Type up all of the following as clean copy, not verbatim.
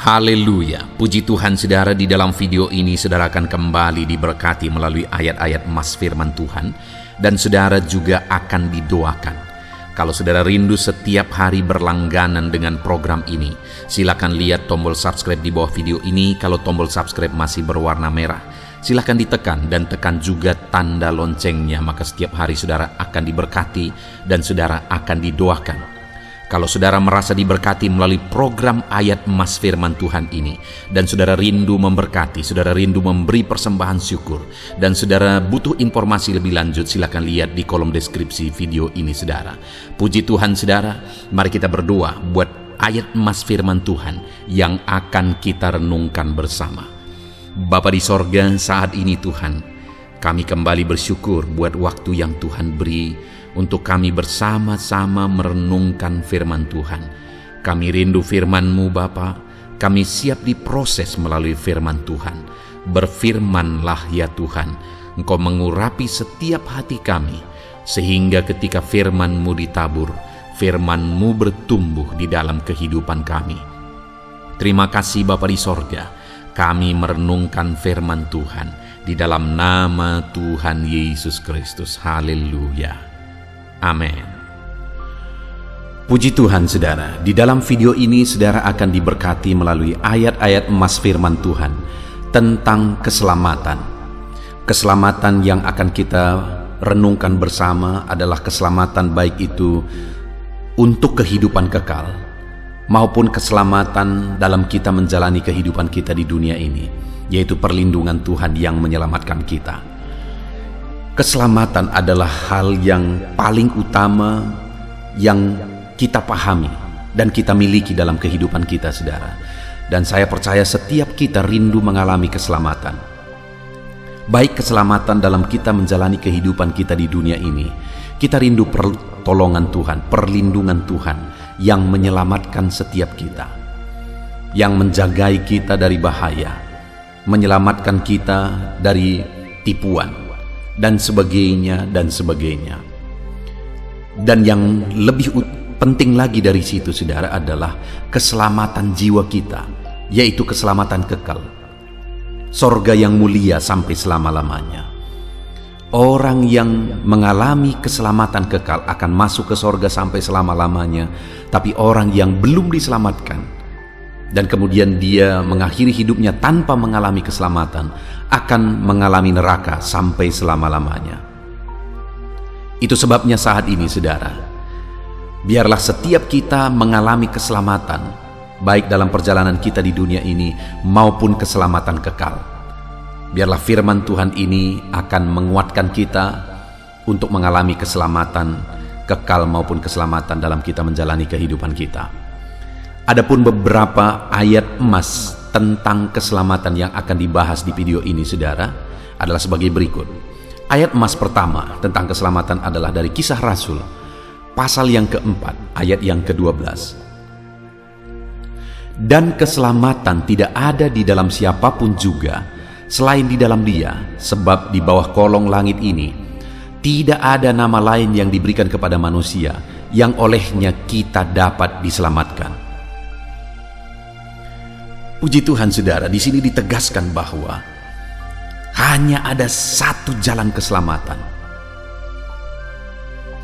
Haleluya, puji Tuhan saudara. Di dalam video ini saudara akan kembali diberkati melalui ayat-ayat emas firman Tuhan, dan saudara juga akan didoakan. Kalau saudara rindu setiap hari berlangganan dengan program ini, silakan lihat tombol subscribe di bawah video ini. Kalau tombol subscribe masih berwarna merah, silakan ditekan dan tekan juga tanda loncengnya, maka setiap hari saudara akan diberkati dan saudara akan didoakan. Kalau saudara merasa diberkati melalui program ayat emas firman Tuhan ini, dan saudara rindu memberkati, saudara rindu memberi persembahan syukur, dan saudara butuh informasi lebih lanjut, silakan lihat di kolom deskripsi video ini saudara. Puji Tuhan saudara, mari kita berdoa buat ayat emas firman Tuhan yang akan kita renungkan bersama. Bapa di sorga, saat ini Tuhan, kami kembali bersyukur buat waktu yang Tuhan beri untuk kami bersama-sama merenungkan firman Tuhan. Kami rindu firman-Mu Bapa, kami siap diproses melalui firman Tuhan. Berfirmanlah ya Tuhan, Engkau mengurapi setiap hati kami, sehingga ketika firman-Mu ditabur, firman-Mu bertumbuh di dalam kehidupan kami. Terima kasih Bapa di sorga, kami merenungkan firman Tuhan di dalam nama Tuhan Yesus Kristus. Haleluya. Amin. Puji Tuhan saudara, di dalam video ini saudara akan diberkati melalui ayat-ayat emas firman Tuhan tentang keselamatan. Keselamatan yang akan kita renungkan bersama adalah keselamatan baik itu untuk kehidupan kekal maupun keselamatan dalam kita menjalani kehidupan kita di dunia ini, yaitu perlindungan Tuhan yang menyelamatkan kita. Keselamatan adalah hal yang paling utama yang kita pahami dan kita miliki dalam kehidupan kita saudara. Dan saya percaya setiap kita rindu mengalami keselamatan. Baik keselamatan dalam kita menjalani kehidupan kita di dunia ini. Kita rindu pertolongan Tuhan, perlindungan Tuhan yang menyelamatkan setiap kita, yang menjagai kita dari bahaya, menyelamatkan kita dari tipuan dan sebagainya dan sebagainya. Dan yang lebih penting lagi dari situ saudara adalah keselamatan jiwa kita, yaitu keselamatan kekal, sorga yang mulia sampai selama-lamanya. Orang yang mengalami keselamatan kekal akan masuk ke sorga sampai selama-lamanya. Tapi orang yang belum diselamatkan dan kemudian dia mengakhiri hidupnya tanpa mengalami keselamatan akan mengalami neraka sampai selama-lamanya. Itu sebabnya saat ini saudara, biarlah setiap kita mengalami keselamatan, baik dalam perjalanan kita di dunia ini maupun keselamatan kekal. Biarlah firman Tuhan ini akan menguatkan kita untuk mengalami keselamatan kekal maupun keselamatan dalam kita menjalani kehidupan kita. Adapun beberapa ayat emas tentang keselamatan yang akan dibahas di video ini saudara adalah sebagai berikut. Ayat emas pertama tentang keselamatan adalah dari Kisah Rasul pasal yang keempat ayat yang ke-12. Dan keselamatan tidak ada di dalam siapapun juga selain di dalam Dia, sebab di bawah kolong langit ini tidak ada nama lain yang diberikan kepada manusia yang olehnya kita dapat diselamatkan. Puji Tuhan saudara, di sini ditegaskan bahwa hanya ada satu jalan keselamatan.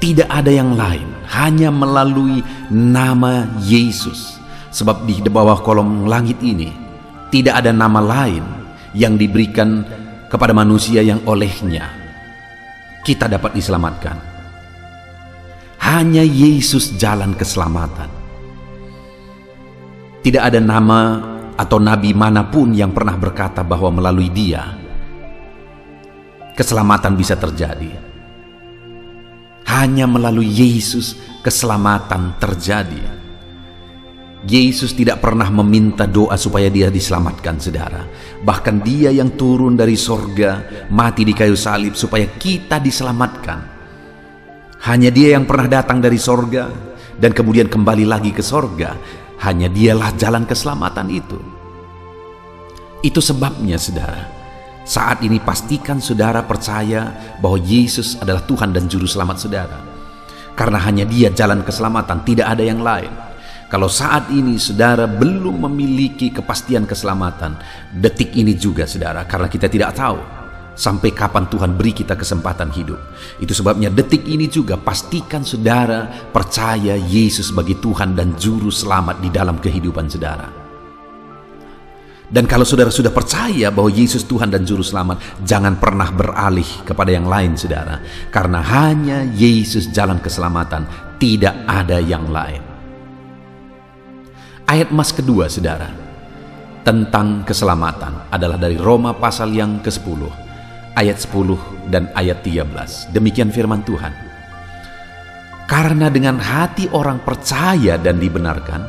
Tidak ada yang lain, hanya melalui nama Yesus. Sebab di bawah kolong langit ini tidak ada nama lain yang diberikan kepada manusia yang olehnya kita dapat diselamatkan. Hanya Yesus jalan keselamatan. Tidak ada nama atau nabi manapun yang pernah berkata bahwa melalui Dia keselamatan bisa terjadi. Hanya melalui Yesus keselamatan terjadi. Yesus tidak pernah meminta doa supaya Dia diselamatkan saudara. Bahkan Dia yang turun dari sorga, mati di kayu salib supaya kita diselamatkan. Hanya Dia yang pernah datang dari sorga dan kemudian kembali lagi ke sorga. Hanya Dialah jalan keselamatan itu. Itu sebabnya saudara, saat ini pastikan saudara percaya bahwa Yesus adalah Tuhan dan Juru Selamat saudara. Karena hanya Dia jalan keselamatan, tidak ada yang lain. Kalau saat ini saudara belum memiliki kepastian keselamatan, detik ini juga saudara, karena kita tidak tahu sampai kapan Tuhan beri kita kesempatan hidup. Itu sebabnya detik ini juga pastikan saudara percaya Yesus sebagai Tuhan dan Juru Selamat di dalam kehidupan saudara. Dan kalau saudara sudah percaya bahwa Yesus Tuhan dan Juru Selamat, jangan pernah beralih kepada yang lain saudara. Karena hanya Yesus jalan keselamatan, tidak ada yang lain. Ayat emas kedua saudara tentang keselamatan adalah dari Roma pasal yang ke-10 ayat 10 dan ayat 13. Demikian firman Tuhan. Karena dengan hati orang percaya dan dibenarkan,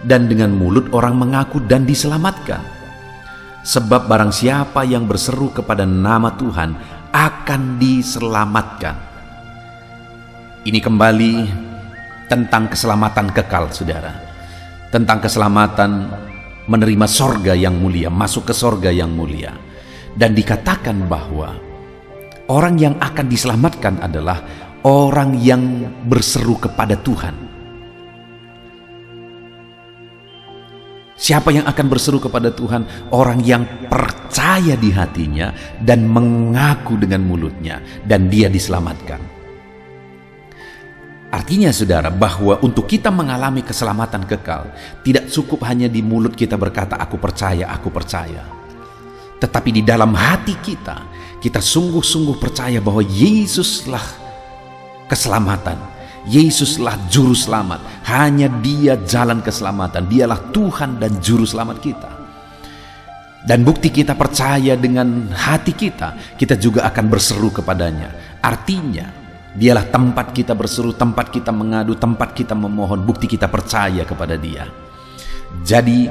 dan dengan mulut orang mengaku dan diselamatkan. Sebab barang siapa yang berseru kepada nama Tuhan akan diselamatkan. Ini kembali tentang keselamatan kekal saudara. Tentang keselamatan menerima sorga yang mulia, masuk ke sorga yang mulia. Dan dikatakan bahwa orang yang akan diselamatkan adalah orang yang berseru kepada Tuhan. Siapa yang akan berseru kepada Tuhan? Orang yang percaya di hatinya dan mengaku dengan mulutnya, dan dia diselamatkan. Artinya saudara, bahwa untuk kita mengalami keselamatan kekal, tidak cukup hanya di mulut kita berkata aku percaya, tetapi di dalam hati kita, kita sungguh-sungguh percaya bahwa Yesuslah keselamatan, Yesuslah Juru Selamat. Hanya Dia jalan keselamatan, Dialah Tuhan dan Juru Selamat kita. Dan bukti kita percaya dengan hati kita, kita juga akan berseru kepadanya. Artinya Dialah tempat kita berseru, tempat kita mengadu, tempat kita memohon, bukti kita percaya kepada Dia. Jadi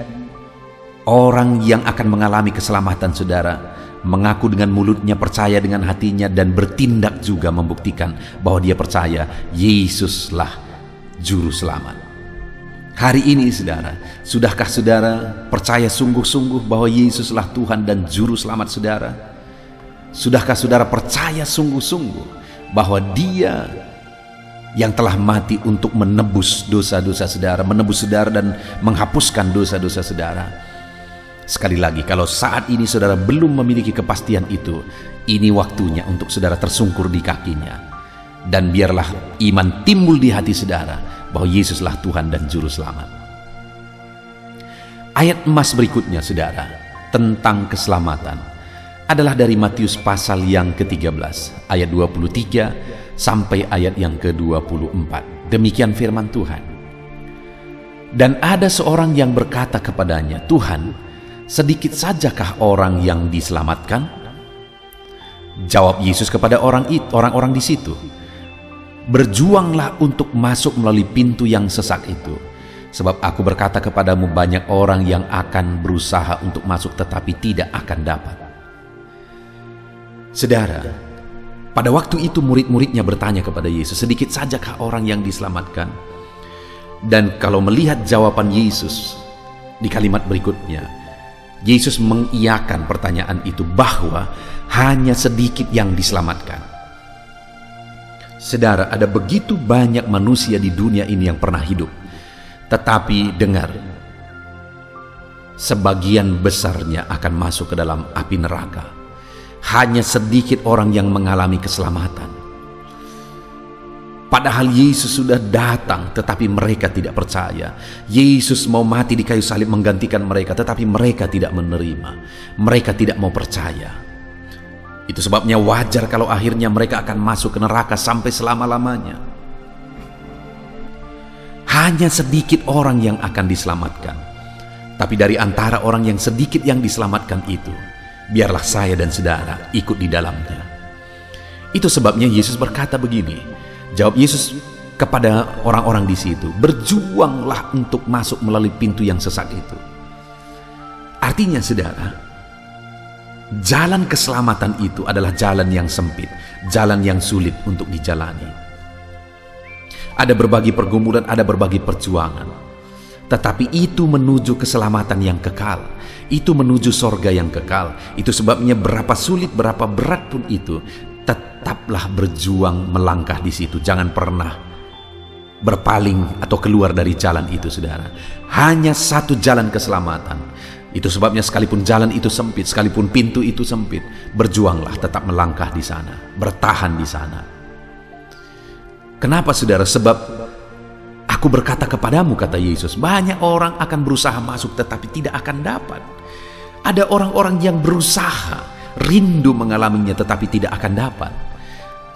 orang yang akan mengalami keselamatan saudara, mengaku dengan mulutnya, percaya dengan hatinya, dan bertindak juga membuktikan bahwa dia percaya Yesuslah Juru Selamat. Hari ini saudara, sudahkah saudara percaya sungguh-sungguh bahwa Yesuslah Tuhan dan Juru Selamat saudara? Sudahkah saudara percaya sungguh-sungguh bahwa Dia yang telah mati untuk menebus dosa-dosa saudara, menebus saudara dan menghapuskan dosa-dosa saudara? Sekali lagi, kalau saat ini saudara belum memiliki kepastian itu, ini waktunya untuk saudara tersungkur di kakinya. Dan biarlah iman timbul di hati saudara bahwa Yesuslah Tuhan dan Juru Selamat. Ayat emas berikutnya saudara tentang keselamatan adalah dari Matius pasal yang ke-13 ayat 23 sampai ayat yang ke-24. Demikian firman Tuhan. Dan ada seorang yang berkata kepadanya, Tuhan, sedikit sajakah orang yang diselamatkan? Jawab Yesus kepada orang-orang di situ, berjuanglah untuk masuk melalui pintu yang sesak itu. Sebab aku berkata kepadamu, banyak orang yang akan berusaha untuk masuk tetapi tidak akan dapat. Saudara, pada waktu itu murid-muridnya bertanya kepada Yesus, sedikit sajakah orang yang diselamatkan? Dan kalau melihat jawaban Yesus di kalimat berikutnya, Yesus mengiyakan pertanyaan itu bahwa hanya sedikit yang diselamatkan. Saudara, ada begitu banyak manusia di dunia ini yang pernah hidup, tetapi dengar, sebagian besarnya akan masuk ke dalam api neraka. Hanya sedikit orang yang mengalami keselamatan. Padahal Yesus sudah datang, tetapi mereka tidak percaya. Yesus mau mati di kayu salib menggantikan mereka, tetapi mereka tidak menerima. Mereka tidak mau percaya. Itu sebabnya wajar kalau akhirnya mereka akan masuk ke neraka sampai selama-lamanya. Hanya sedikit orang yang akan diselamatkan. Tapi dari antara orang yang sedikit yang diselamatkan itu, biarlah saya dan saudara ikut di dalamnya. Itu sebabnya Yesus berkata begini. Jawab Yesus kepada orang-orang di situ, berjuanglah untuk masuk melalui pintu yang sesak itu. Artinya saudara, jalan keselamatan itu adalah jalan yang sempit, jalan yang sulit untuk dijalani. Ada berbagai pergumulan, ada berbagai perjuangan. Tetapi itu menuju keselamatan yang kekal. Itu menuju sorga yang kekal. Itu sebabnya berapa sulit, berapa berat pun itu, tetaplah berjuang melangkah di situ. Jangan pernah berpaling atau keluar dari jalan itu, saudara. Hanya satu jalan keselamatan. Itu sebabnya sekalipun jalan itu sempit, sekalipun pintu itu sempit, berjuanglah tetap melangkah di sana, bertahan di sana. Kenapa, saudara? Sebab aku berkata kepadamu, kata Yesus, banyak orang akan berusaha masuk tetapi tidak akan dapat. Ada orang-orang yang berusaha, rindu mengalaminya tetapi tidak akan dapat.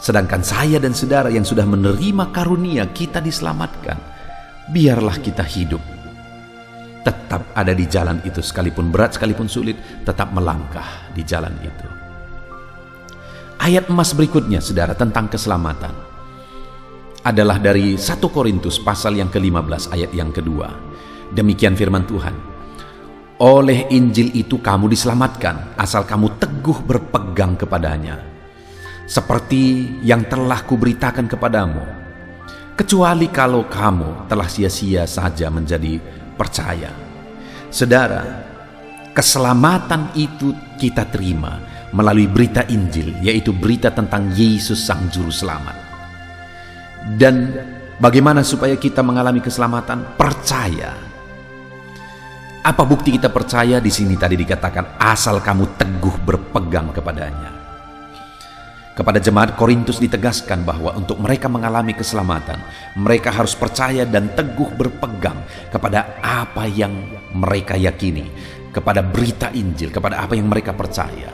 Sedangkan saya dan saudara yang sudah menerima karunia kita diselamatkan, biarlah kita hidup tetap ada di jalan itu, sekalipun berat, sekalipun sulit, tetap melangkah di jalan itu. Ayat emas berikutnya, saudara, tentang keselamatan adalah dari 1 Korintus pasal yang ke-15 ayat yang kedua. Demikian firman Tuhan, oleh Injil itu kamu diselamatkan, asal kamu teguh berpegang kepadanya, seperti yang telah kuberitakan kepadamu, kecuali kalau kamu telah sia-sia saja menjadi percaya. Saudara, keselamatan itu kita terima melalui berita Injil, yaitu berita tentang Yesus Sang Juru Selamat. Dan bagaimana supaya kita mengalami keselamatan? Percaya. Apa bukti kita percaya? Di sini tadi dikatakan, asal kamu teguh berpegang kepadanya. Kepada jemaat Korintus ditegaskan bahwa untuk mereka mengalami keselamatan, mereka harus percaya dan teguh berpegang kepada apa yang mereka yakini, kepada berita Injil, kepada apa yang mereka percaya.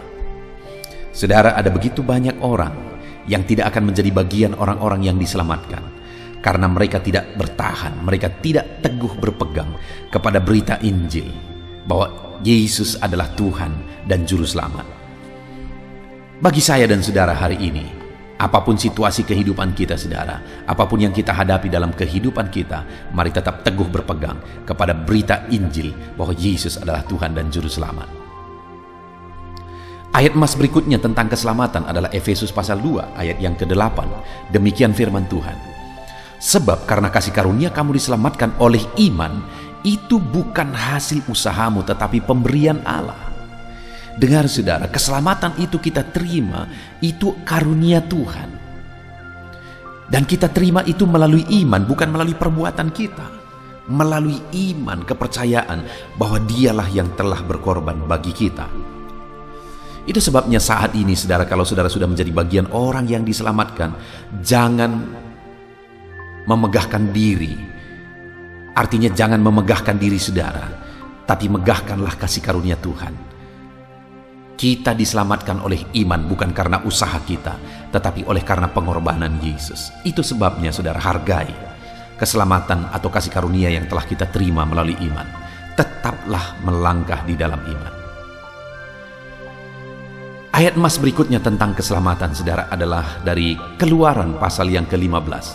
Saudara, ada begitu banyak orang yang tidak akan menjadi bagian orang-orang yang diselamatkan karena mereka tidak bertahan, mereka tidak teguh berpegang kepada berita Injil bahwa Yesus adalah Tuhan dan Juru Selamat. Bagi saya dan saudara hari ini, apapun situasi kehidupan kita, saudara, apapun yang kita hadapi dalam kehidupan kita, mari tetap teguh berpegang kepada berita Injil bahwa Yesus adalah Tuhan dan Juru Selamat. Ayat emas berikutnya tentang keselamatan adalah Efesus pasal 2 ayat yang ke-8. Demikian firman Tuhan, sebab karena kasih karunia kamu diselamatkan oleh iman, itu bukan hasil usahamu tetapi pemberian Allah. Dengar, saudara, keselamatan itu kita terima, itu karunia Tuhan. Dan kita terima itu melalui iman, bukan melalui perbuatan kita. Melalui iman, kepercayaan bahwa dialah yang telah berkorban bagi kita. Itu sebabnya saat ini, saudara, kalau saudara sudah menjadi bagian orang yang diselamatkan, jangan memegahkan diri. Artinya jangan memegahkan diri saudara, tapi megahkanlah kasih karunia Tuhan. Kita diselamatkan oleh iman, bukan karena usaha kita, tetapi oleh karena pengorbanan Yesus. Itu sebabnya, saudara, hargai keselamatan atau kasih karunia yang telah kita terima melalui iman. Tetaplah melangkah di dalam iman. Ayat emas berikutnya tentang keselamatan, saudara, adalah dari Keluaran pasal yang ke-15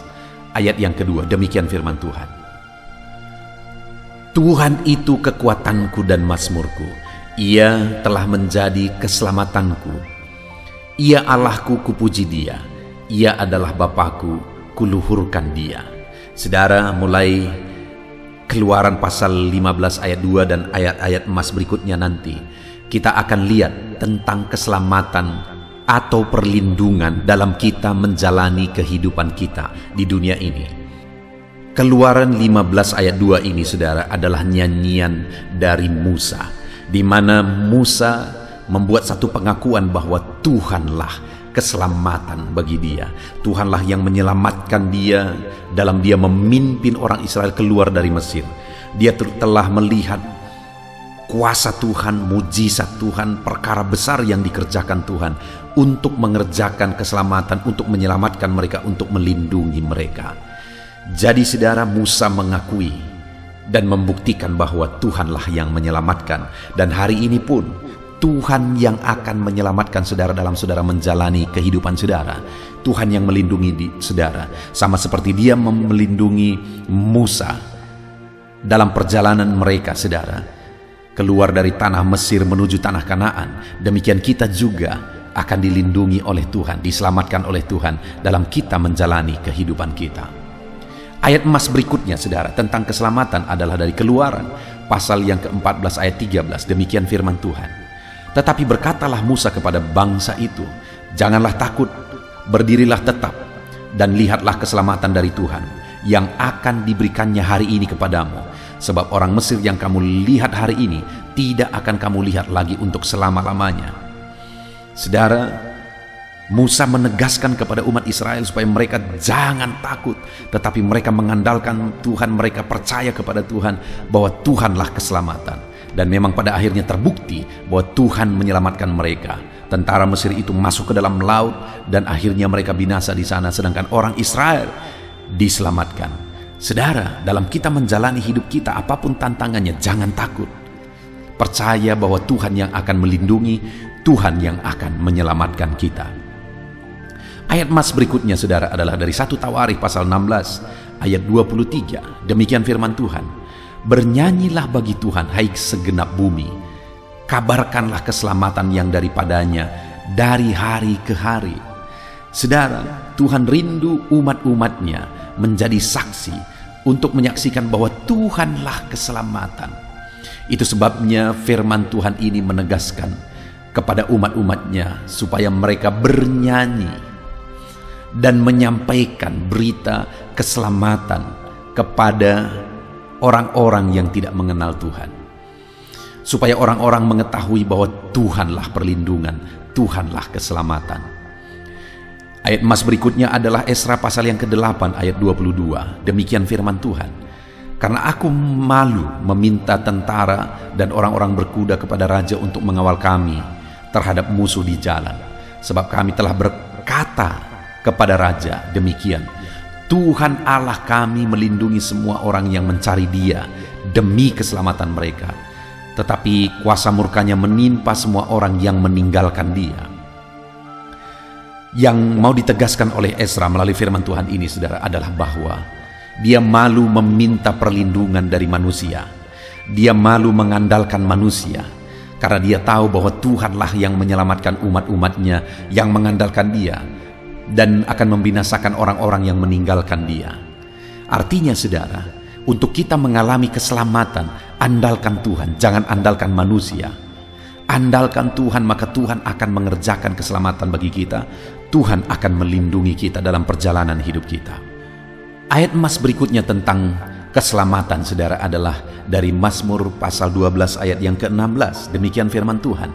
ayat yang kedua. Demikian firman Tuhan, Tuhan itu kekuatanku dan mazmurku, Ia telah menjadi keselamatanku. Ia Allahku, kupuji Dia. Ia adalah Bapakku, kuluhurkan Dia. Saudara, mulai Keluaran pasal 15 ayat 2 dan ayat-ayat emas berikutnya nanti, kita akan lihat tentang keselamatan atau perlindungan dalam kita menjalani kehidupan kita di dunia ini. Keluaran 15 ayat 2 ini, saudara, adalah nyanyian dari Musa, di mana Musa membuat satu pengakuan bahwa Tuhanlah keselamatan bagi dia. Tuhanlah yang menyelamatkan dia dalam dia memimpin orang Israel keluar dari Mesir. Dia telah melihat kuasa Tuhan, mujizat Tuhan, perkara besar yang dikerjakan Tuhan untuk mengerjakan keselamatan, untuk menyelamatkan mereka, untuk melindungi mereka. Jadi, saudara, Musa mengakui dan membuktikan bahwa Tuhanlah yang menyelamatkan. Dan hari ini pun Tuhan yang akan menyelamatkan saudara dalam saudara menjalani kehidupan saudara. Tuhan yang melindungi saudara, sama seperti Dia melindungi Musa dalam perjalanan mereka, saudara, keluar dari tanah Mesir menuju tanah Kanaan. Demikian kita juga akan dilindungi oleh Tuhan, diselamatkan oleh Tuhan dalam kita menjalani kehidupan kita. Ayat emas berikutnya, saudara, tentang keselamatan adalah dari Keluaran pasal yang ke-14 ayat 13. Demikian firman Tuhan, tetapi berkatalah Musa kepada bangsa itu, janganlah takut, berdirilah tetap dan lihatlah keselamatan dari Tuhan yang akan diberikannya hari ini kepadamu. Sebab orang Mesir yang kamu lihat hari ini tidak akan kamu lihat lagi untuk selama-lamanya. Saudara, Musa menegaskan kepada umat Israel supaya mereka jangan takut, tetapi mereka mengandalkan Tuhan, mereka percaya kepada Tuhan bahwa Tuhanlah keselamatan. Dan memang pada akhirnya terbukti bahwa Tuhan menyelamatkan mereka. Tentara Mesir itu masuk ke dalam laut dan akhirnya mereka binasa di sana, sedangkan orang Israel diselamatkan. Saudara, dalam kita menjalani hidup kita, apapun tantangannya, jangan takut. Percaya bahwa Tuhan yang akan melindungi, Tuhan yang akan menyelamatkan kita. Ayat emas berikutnya, saudara, adalah dari 1 Tawarikh pasal 16 ayat 23. Demikian firman Tuhan, bernyanyilah bagi Tuhan, hai segenap bumi, kabarkanlah keselamatan yang daripadanya dari hari ke hari. Saudara, Tuhan rindu umat-umatnya menjadi saksi untuk menyaksikan bahwa Tuhanlah keselamatan. Itu sebabnya firman Tuhan ini menegaskan kepada umat-umatnya supaya mereka bernyanyi dan menyampaikan berita keselamatan kepada orang-orang yang tidak mengenal Tuhan. Supaya orang-orang mengetahui bahwa Tuhanlah perlindungan, Tuhanlah keselamatan. Ayat emas berikutnya adalah Esra pasal yang ke-8 ayat 22. Demikian firman Tuhan, karena aku malu meminta tentara dan orang-orang berkuda kepada raja untuk mengawal kami terhadap musuh di jalan. Sebab kami telah berkata kepada raja demikian, Tuhan Allah kami melindungi semua orang yang mencari Dia demi keselamatan mereka. Tetapi kuasa murkanya menimpa semua orang yang meninggalkan Dia. Yang mau ditegaskan oleh Esra melalui firman Tuhan ini, saudara, adalah bahwa dia malu meminta perlindungan dari manusia. Dia malu mengandalkan manusia, karena dia tahu bahwa Tuhanlah yang menyelamatkan umat-umatnya yang mengandalkan Dia, dan akan membinasakan orang-orang yang meninggalkan Dia. Artinya, saudara, untuk kita mengalami keselamatan, andalkan Tuhan, jangan andalkan manusia. Andalkan Tuhan, maka Tuhan akan mengerjakan keselamatan bagi kita. Tuhan akan melindungi kita dalam perjalanan hidup kita. Ayat emas berikutnya tentang keselamatan, saudara, adalah dari Mazmur pasal 12 ayat yang ke-16. Demikian firman Tuhan,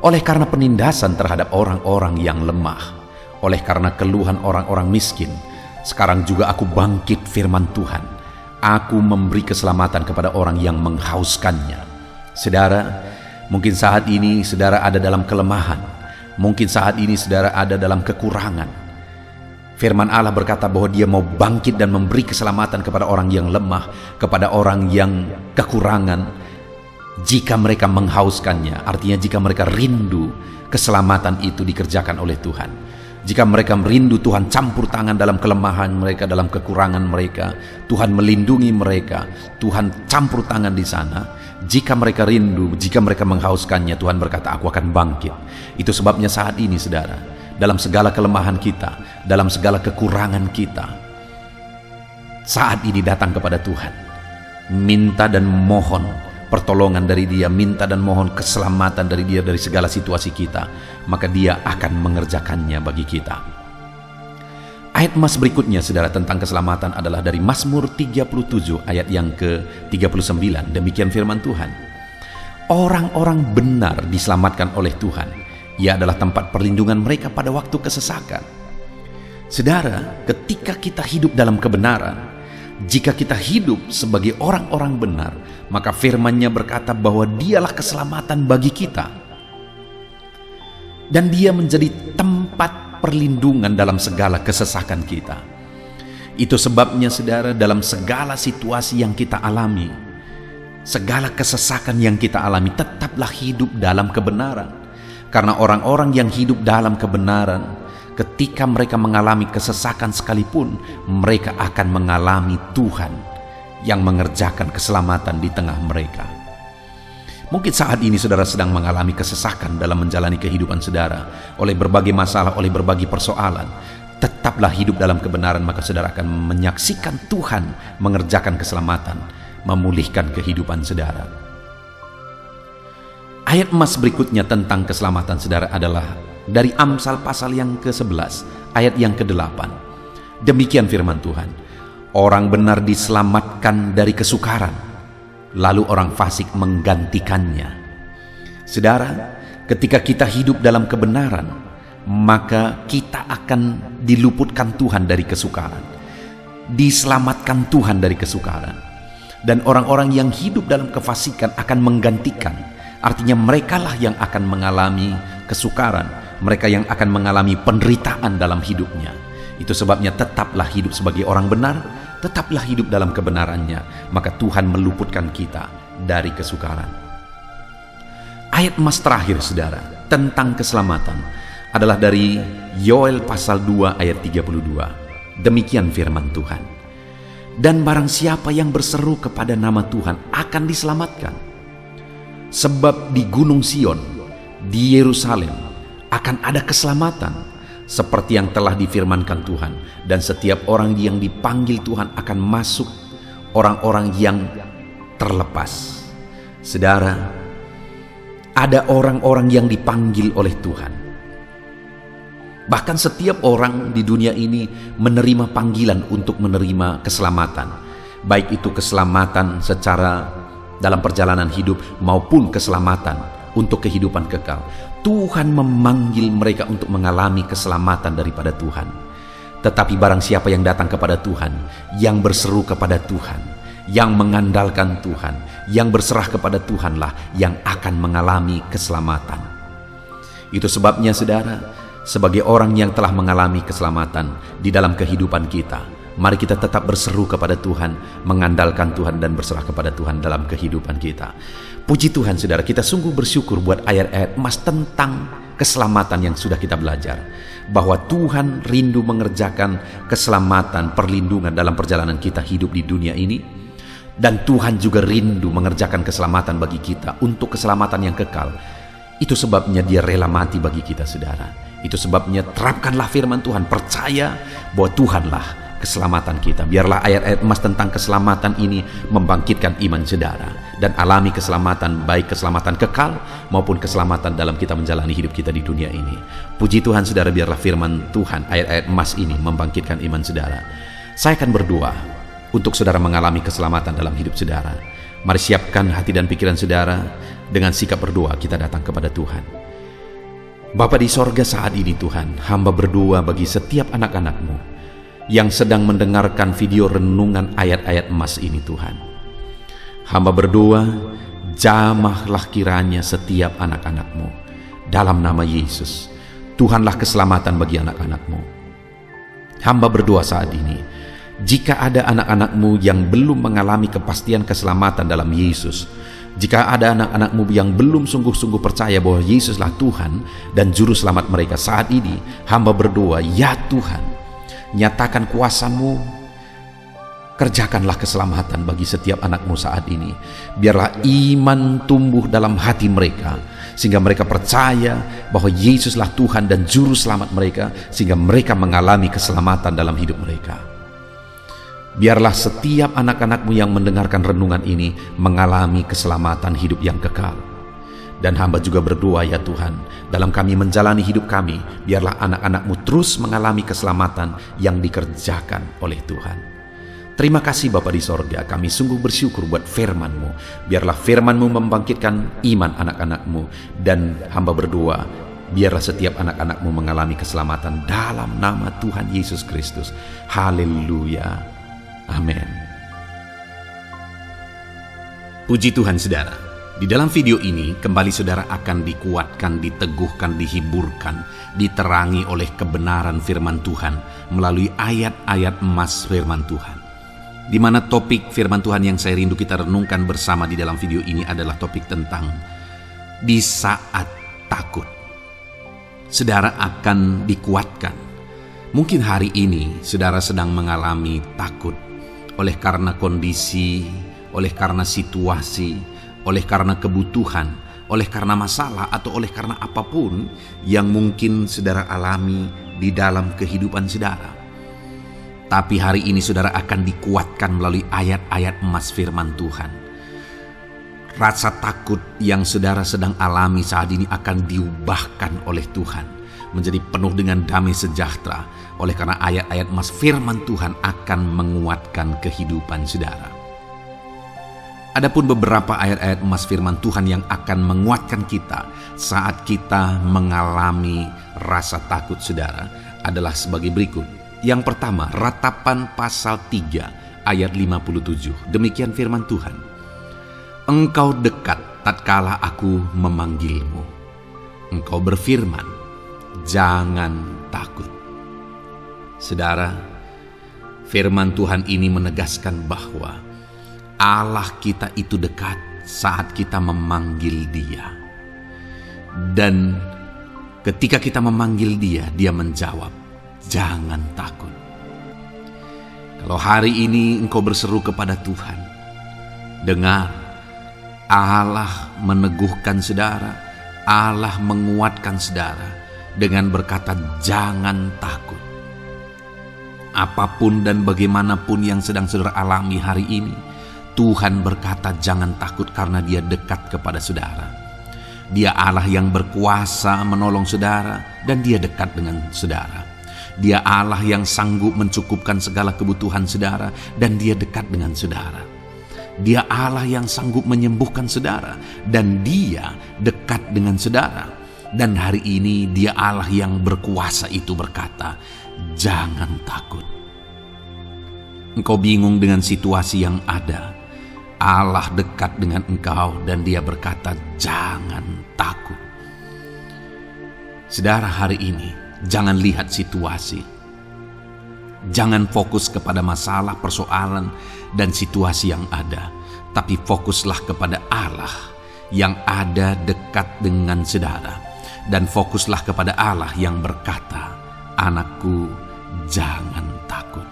oleh karena penindasan terhadap orang-orang yang lemah, oleh karena keluhan orang-orang miskin, sekarang juga aku bangkit, firman Tuhan. Aku memberi keselamatan kepada orang yang menghauskannya. Saudara, mungkin saat ini saudara ada dalam kelemahan. Mungkin saat ini saudara ada dalam kekurangan. Firman Allah berkata bahwa Dia mau bangkit dan memberi keselamatan kepada orang yang lemah, kepada orang yang kekurangan, jika mereka menghauskannya. Artinya jika mereka rindu keselamatan itu dikerjakan oleh Tuhan. Jika mereka merindu Tuhan campur tangan dalam kelemahan mereka, dalam kekurangan mereka, Tuhan melindungi mereka, Tuhan campur tangan di sana. Jika mereka rindu, jika mereka menghauskannya, Tuhan berkata, aku akan bangkit. Itu sebabnya saat ini, saudara, dalam segala kelemahan kita, dalam segala kekurangan kita, saat ini datang kepada Tuhan, minta dan mohon pertolongan dari Dia, minta dan mohon keselamatan dari Dia dari segala situasi kita, maka Dia akan mengerjakannya bagi kita. Ayat emas berikutnya, saudara, tentang keselamatan adalah dari Mazmur 37 ayat yang ke-39. Demikian firman Tuhan, orang-orang benar diselamatkan oleh Tuhan, Ia adalah tempat perlindungan mereka pada waktu kesesakan. Saudara, ketika kita hidup dalam kebenaran, jika kita hidup sebagai orang-orang benar, maka firman-Nya berkata bahwa Dialah keselamatan bagi kita. Dan Dia menjadi tempat perlindungan dalam segala kesesakan kita. Itu sebabnya, saudara, dalam segala situasi yang kita alami, segala kesesakan yang kita alami, tetaplah hidup dalam kebenaran. Karena orang-orang yang hidup dalam kebenaran, ketika mereka mengalami kesesakan sekalipun, mereka akan mengalami Tuhan yang mengerjakan keselamatan di tengah mereka. Mungkin saat ini saudara sedang mengalami kesesakan dalam menjalani kehidupan saudara, oleh berbagai masalah, oleh berbagai persoalan. Tetaplah hidup dalam kebenaran, maka saudara akan menyaksikan Tuhan mengerjakan keselamatan, memulihkan kehidupan saudara. Ayat emas berikutnya tentang keselamatan saudara adalah dari Amsal pasal yang ke-11 ayat yang ke-8. Demikian firman Tuhan, Orang benar diselamatkan dari kesukaran, lalu orang fasik menggantikannya. Saudara, ketika kita hidup dalam kebenaran, maka kita akan diluputkan Tuhan dari kesukaran, diselamatkan Tuhan dari kesukaran. Dan orang-orang yang hidup dalam kefasikan akan menggantikan. Artinya merekalah yang akan mengalami kesukaran, mereka yang akan mengalami penderitaan dalam hidupnya. Itu sebabnya tetaplah hidup sebagai orang benar, tetaplah hidup dalam kebenarannya, maka Tuhan meluputkan kita dari kesukaran. Ayat emas terakhir saudara tentang keselamatan adalah dari Yoel pasal 2 ayat 32. Demikian firman Tuhan. Dan barang siapa yang berseru kepada nama Tuhan akan diselamatkan. Sebab di Gunung Sion, di Yerusalem akan ada keselamatan, seperti yang telah difirmankan Tuhan, dan setiap orang yang dipanggil Tuhan akan masuk, orang-orang yang terlepas. Saudara, ada orang-orang yang dipanggil oleh Tuhan. Bahkan setiap orang di dunia ini menerima panggilan untuk menerima keselamatan, baik itu keselamatan secara dalam perjalanan hidup maupun keselamatan untuk kehidupan kekal. Tuhan memanggil mereka untuk mengalami keselamatan daripada Tuhan. Tetapi barang siapa yang datang kepada Tuhan, yang berseru kepada Tuhan, yang mengandalkan Tuhan, yang berserah kepada Tuhanlah yang akan mengalami keselamatan. Itu sebabnya saudara, sebagai orang yang telah mengalami keselamatan di dalam kehidupan kita, mari kita tetap berseru kepada Tuhan, mengandalkan Tuhan dan berserah kepada Tuhan dalam kehidupan kita. Puji Tuhan saudara, kita sungguh bersyukur buat ayat-ayat emas tentang keselamatan yang sudah kita belajar. Bahwa Tuhan rindu mengerjakan keselamatan, perlindungan dalam perjalanan kita hidup di dunia ini. Dan Tuhan juga rindu mengerjakan keselamatan bagi kita untuk keselamatan yang kekal. Itu sebabnya Dia rela mati bagi kita saudara. Itu sebabnya terapkanlah firman Tuhan, percaya bahwa Tuhanlah keselamatan kita. Biarlah ayat-ayat emas tentang keselamatan ini membangkitkan iman saudara dan alami keselamatan, baik keselamatan kekal maupun keselamatan dalam kita menjalani hidup kita di dunia ini. Puji Tuhan saudara, biarlah firman Tuhan, ayat-ayat emas ini membangkitkan iman saudara. Saya akan berdoa untuk saudara mengalami keselamatan dalam hidup saudara. Mari siapkan hati dan pikiran saudara, dengan sikap berdoa kita datang kepada Tuhan. Bapa di sorga, saat ini Tuhan, hamba berdoa bagi setiap anak-anak-Mu yang sedang mendengarkan video renungan ayat-ayat emas ini Tuhan. Hamba berdoa, jamahlah kiranya setiap anak-anak-Mu dalam nama Yesus. Tuhanlah keselamatan bagi anak-anak-Mu. Hamba berdoa saat ini, jika ada anak-anak-Mu yang belum mengalami kepastian keselamatan dalam Yesus, jika ada anak-anak-Mu yang belum sungguh-sungguh percaya bahwa Yesuslah Tuhan dan Juru Selamat mereka, saat ini hamba berdoa, ya Tuhan, nyatakan kuasa-Mu, kerjakanlah keselamatan bagi setiap anak-Mu saat ini. Biarlah iman tumbuh dalam hati mereka, sehingga mereka percaya bahwa Yesuslah Tuhan dan Juru Selamat mereka, sehingga mereka mengalami keselamatan dalam hidup mereka. Biarlah setiap anak-anak-Mu yang mendengarkan renungan ini mengalami keselamatan hidup yang kekal. Dan hamba juga berdoa, ya Tuhan, dalam kami menjalani hidup kami, biarlah anak-anak-Mu terus mengalami keselamatan yang dikerjakan oleh Tuhan. Terima kasih Bapa di sorga, kami sungguh bersyukur buat firman-Mu. Biarlah firman-Mu membangkitkan iman anak-anak-Mu. Dan hamba berdoa, biarlah setiap anak-anak-Mu mengalami keselamatan dalam nama Tuhan Yesus Kristus. Haleluya. Amin. Puji Tuhan saudara. Di dalam video ini, kembali saudara akan dikuatkan, diteguhkan, dihiburkan, diterangi oleh kebenaran firman Tuhan melalui ayat-ayat emas firman Tuhan. Di mana topik firman Tuhan yang saya rindu kita renungkan bersama di dalam video ini adalah topik tentang di saat takut. Saudara akan dikuatkan. Mungkin hari ini saudara sedang mengalami takut oleh karena kondisi, oleh karena situasi, oleh karena kebutuhan, oleh karena masalah, atau oleh karena apapun yang mungkin saudara alami di dalam kehidupan saudara. Tapi hari ini saudara akan dikuatkan melalui ayat-ayat emas firman Tuhan. Rasa takut yang saudara sedang alami saat ini akan diubahkan oleh Tuhan menjadi penuh dengan damai sejahtera. Oleh karena ayat-ayat emas firman Tuhan akan menguatkan kehidupan saudara. Adapun beberapa ayat-ayat emas firman Tuhan yang akan menguatkan kita saat kita mengalami rasa takut saudara adalah sebagai berikut. Yang pertama, Ratapan pasal 3 ayat 57. Demikian firman Tuhan. Engkau dekat tatkala aku memanggilmu. Engkau berfirman, jangan takut. Saudara, firman Tuhan ini menegaskan bahwa Allah kita itu dekat saat kita memanggil Dia. Dan ketika kita memanggil Dia, Dia menjawab, jangan takut. Kalau hari ini engkau berseru kepada Tuhan, dengar, Allah meneguhkan saudara, Allah menguatkan saudara dengan berkata, jangan takut. Apapun dan bagaimanapun yang sedang saudara alami hari ini, Tuhan berkata jangan takut karena Dia dekat kepada saudara. Dia Allah yang berkuasa menolong saudara dan Dia dekat dengan saudara. Dia Allah yang sanggup mencukupkan segala kebutuhan saudara dan Dia dekat dengan saudara. Dia Allah yang sanggup menyembuhkan saudara dan Dia dekat dengan saudara. Dan hari ini Dia Allah yang berkuasa itu berkata, jangan takut. Engkau bingung dengan situasi yang ada. Allah dekat dengan engkau dan Dia berkata, jangan takut. Saudara, hari ini jangan lihat situasi. Jangan fokus kepada masalah, persoalan, dan situasi yang ada. Tapi fokuslah kepada Allah yang ada dekat dengan saudara. Dan fokuslah kepada Allah yang berkata, anakku, jangan takut.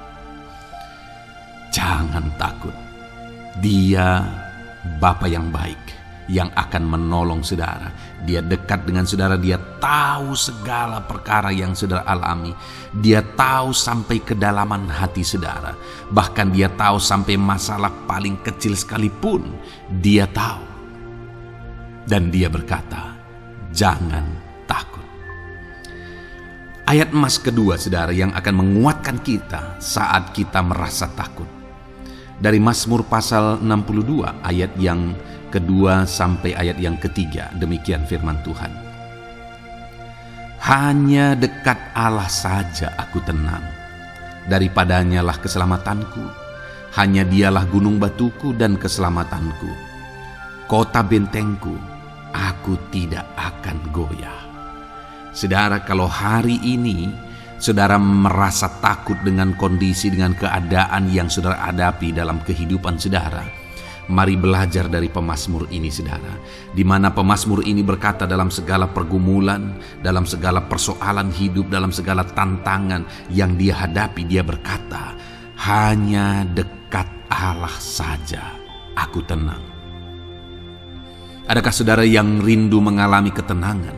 Jangan takut. Dia Bapa yang baik yang akan menolong saudara. Dia dekat dengan saudara. Dia tahu segala perkara yang saudara alami. Dia tahu sampai kedalaman hati saudara. Bahkan Dia tahu sampai masalah paling kecil sekalipun. Dia tahu. Dan Dia berkata, jangan takut. Ayat emas kedua saudara yang akan menguatkan kita saat kita merasa takut. Dari Mazmur pasal 62 ayat yang kedua sampai ayat yang ketiga. Demikian firman Tuhan. Hanya dekat Allah saja aku tenang. Daripadanya lah keselamatanku. Hanya Dialah gunung batuku dan keselamatanku. Kota bentengku, aku tidak akan goyah. Saudara, kalau hari ini saudara merasa takut dengan kondisi, dengan keadaan yang saudara hadapi dalam kehidupan saudara, mari belajar dari pemazmur ini saudara, di mana pemazmur ini berkata dalam segala pergumulan, dalam segala persoalan hidup, dalam segala tantangan yang dia hadapi, dia berkata, hanya dekat Allah saja aku tenang. Adakah saudara yang rindu mengalami ketenangan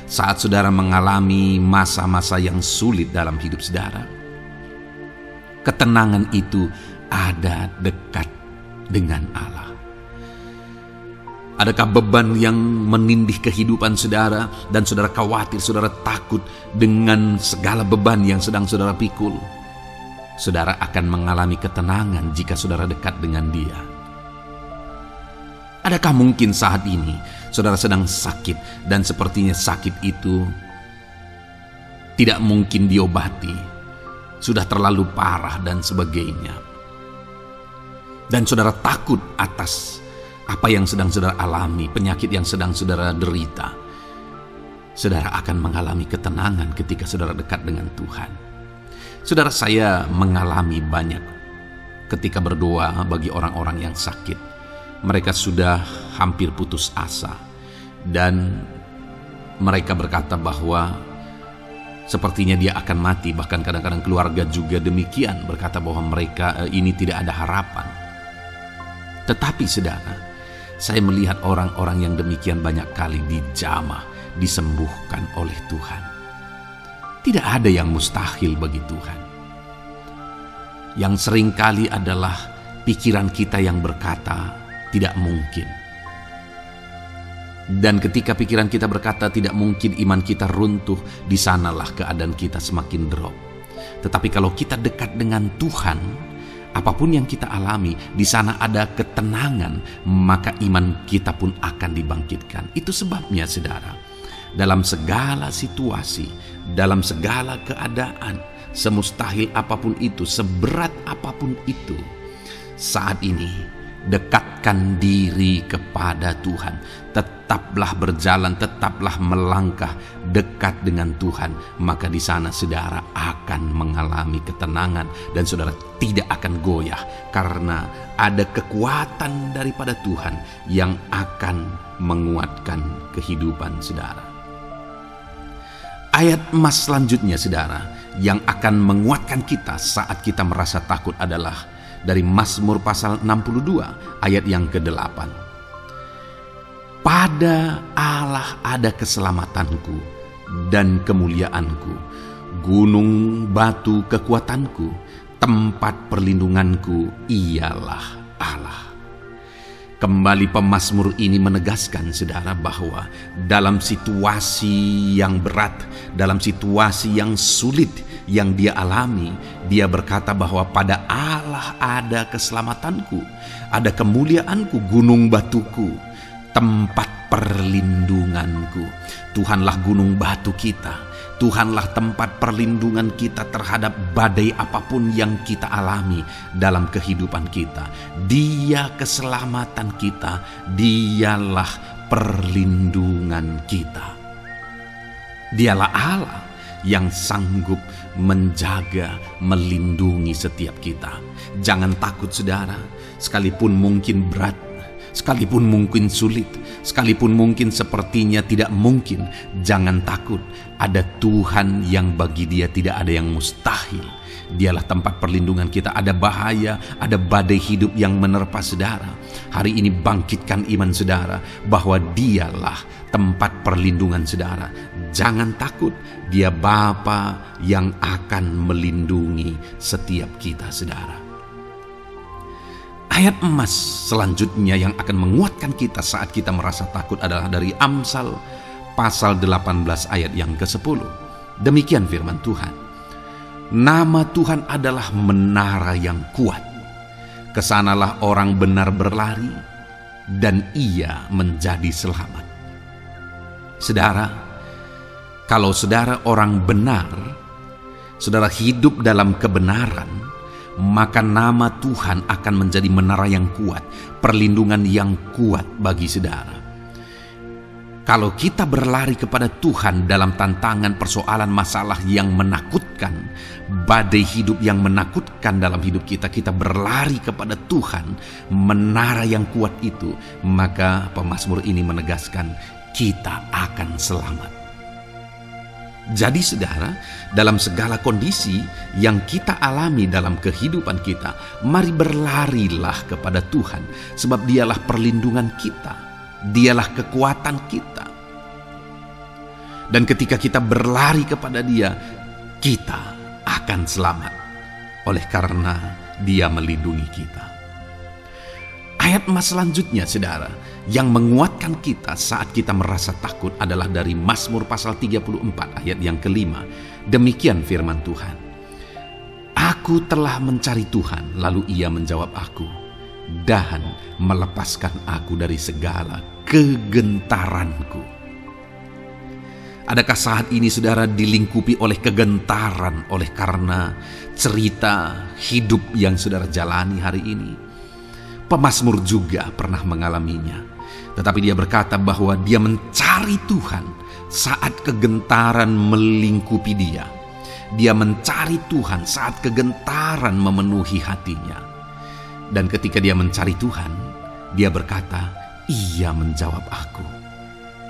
saat saudara mengalami masa-masa yang sulit dalam hidup saudara? Ketenangan itu ada dekat dengan Allah. Adakah beban yang menindih kehidupan saudara dan saudara khawatir, saudara takut dengan segala beban yang sedang saudara pikul? Saudara akan mengalami ketenangan jika saudara dekat dengan Dia. Adakah mungkin saat ini saudara sedang sakit dan sepertinya sakit itu tidak mungkin diobati, sudah terlalu parah dan sebagainya, dan saudara takut atas apa yang sedang saudara alami, penyakit yang sedang saudara derita? Saudara akan mengalami ketenangan ketika saudara dekat dengan Tuhan. Saudara, saya mengalami banyak ketika berdoa bagi orang-orang yang sakit. Mereka sudah hampir putus asa dan mereka berkata bahwa sepertinya dia akan mati. Bahkan kadang-kadang keluarga juga demikian, berkata bahwa mereka ini tidak ada harapan. Tetapi saudara, saya melihat orang-orang yang demikian banyak kali dijamah, disembuhkan oleh Tuhan. Tidak ada yang mustahil bagi Tuhan. Yang seringkali adalah pikiran kita yang berkata tidak mungkin. Dan ketika pikiran kita berkata tidak mungkin, iman kita runtuh, di sanalah keadaan kita semakin drop. Tetapi kalau kita dekat dengan Tuhan, apapun yang kita alami, di sana ada ketenangan, maka iman kita pun akan dibangkitkan. Itu sebabnya saudara, dalam segala situasi, dalam segala keadaan, semustahil apapun itu, seberat apapun itu, saat ini dekatkan diri kepada Tuhan. Tetaplah berjalan, tetaplah melangkah dekat dengan Tuhan. Maka di sana saudara akan mengalami ketenangan dan saudara tidak akan goyah, karena ada kekuatan daripada Tuhan yang akan menguatkan kehidupan saudara. Ayat emas selanjutnya saudara yang akan menguatkan kita saat kita merasa takut adalah dari Mazmur pasal 62 ayat yang ke-8. Pada Allah ada keselamatanku dan kemuliaanku, gunung batu kekuatanku, tempat perlindunganku ialah Allah. Kembali pemazmur ini menegaskan saudara bahwa dalam situasi yang berat, dalam situasi yang sulit yang dia alami, dia berkata bahwa pada Allah ada keselamatanku, ada kemuliaanku, gunung batuku, tempat perlindunganku. Tuhanlah gunung batu kita. Tuhanlah tempat perlindungan kita terhadap badai apapun yang kita alami dalam kehidupan kita. Dia keselamatan kita, dialah perlindungan kita. Dialah Allah yang sanggup menjaga, melindungi setiap kita. Jangan takut saudara, sekalipun mungkin berat, sekalipun mungkin sulit, sekalipun mungkin sepertinya tidak mungkin, jangan takut. Ada Tuhan yang bagi dia tidak ada yang mustahil. Dialah tempat perlindungan kita. Ada bahaya, ada badai hidup yang menerpa saudara. Hari ini bangkitkan iman saudara bahwa dialah tempat perlindungan saudara. Jangan takut, dia Bapa yang akan melindungi setiap kita saudara. Ayat emas selanjutnya yang akan menguatkan kita saat kita merasa takut adalah dari Amsal pasal 18 ayat yang ke-10. Demikian firman Tuhan. Nama Tuhan adalah menara yang kuat. Kesanalah orang benar berlari dan ia menjadi selamat. Saudara, kalau saudara orang benar, saudara hidup dalam kebenaran, maka nama Tuhan akan menjadi menara yang kuat, perlindungan yang kuat bagi saudara. Kalau kita berlari kepada Tuhan dalam tantangan, persoalan, masalah yang menakutkan, badai hidup yang menakutkan dalam hidup kita, kita berlari kepada Tuhan, menara yang kuat itu, maka pemazmur ini menegaskan kita akan selamat. Jadi saudara, dalam segala kondisi yang kita alami dalam kehidupan kita, mari berlarilah kepada Tuhan, sebab dialah perlindungan kita, dialah kekuatan kita. Dan ketika kita berlari kepada dia, kita akan selamat, oleh karena dia melindungi kita. Ayat emas selanjutnya saudara, yang menguatkan kita saat kita merasa takut adalah dari Mazmur pasal 34 ayat yang ke-5. Demikian firman Tuhan. Aku telah mencari Tuhan, lalu ia menjawab aku, dan melepaskan aku dari segala kegentaranku. Adakah saat ini saudara dilingkupi oleh kegentaran oleh karena cerita hidup yang saudara jalani hari ini? Pemazmur juga pernah mengalaminya. Tetapi dia berkata bahwa dia mencari Tuhan saat kegentaran melingkupi dia. Dia mencari Tuhan saat kegentaran memenuhi hatinya. Dan ketika dia mencari Tuhan, dia berkata, ia menjawab aku.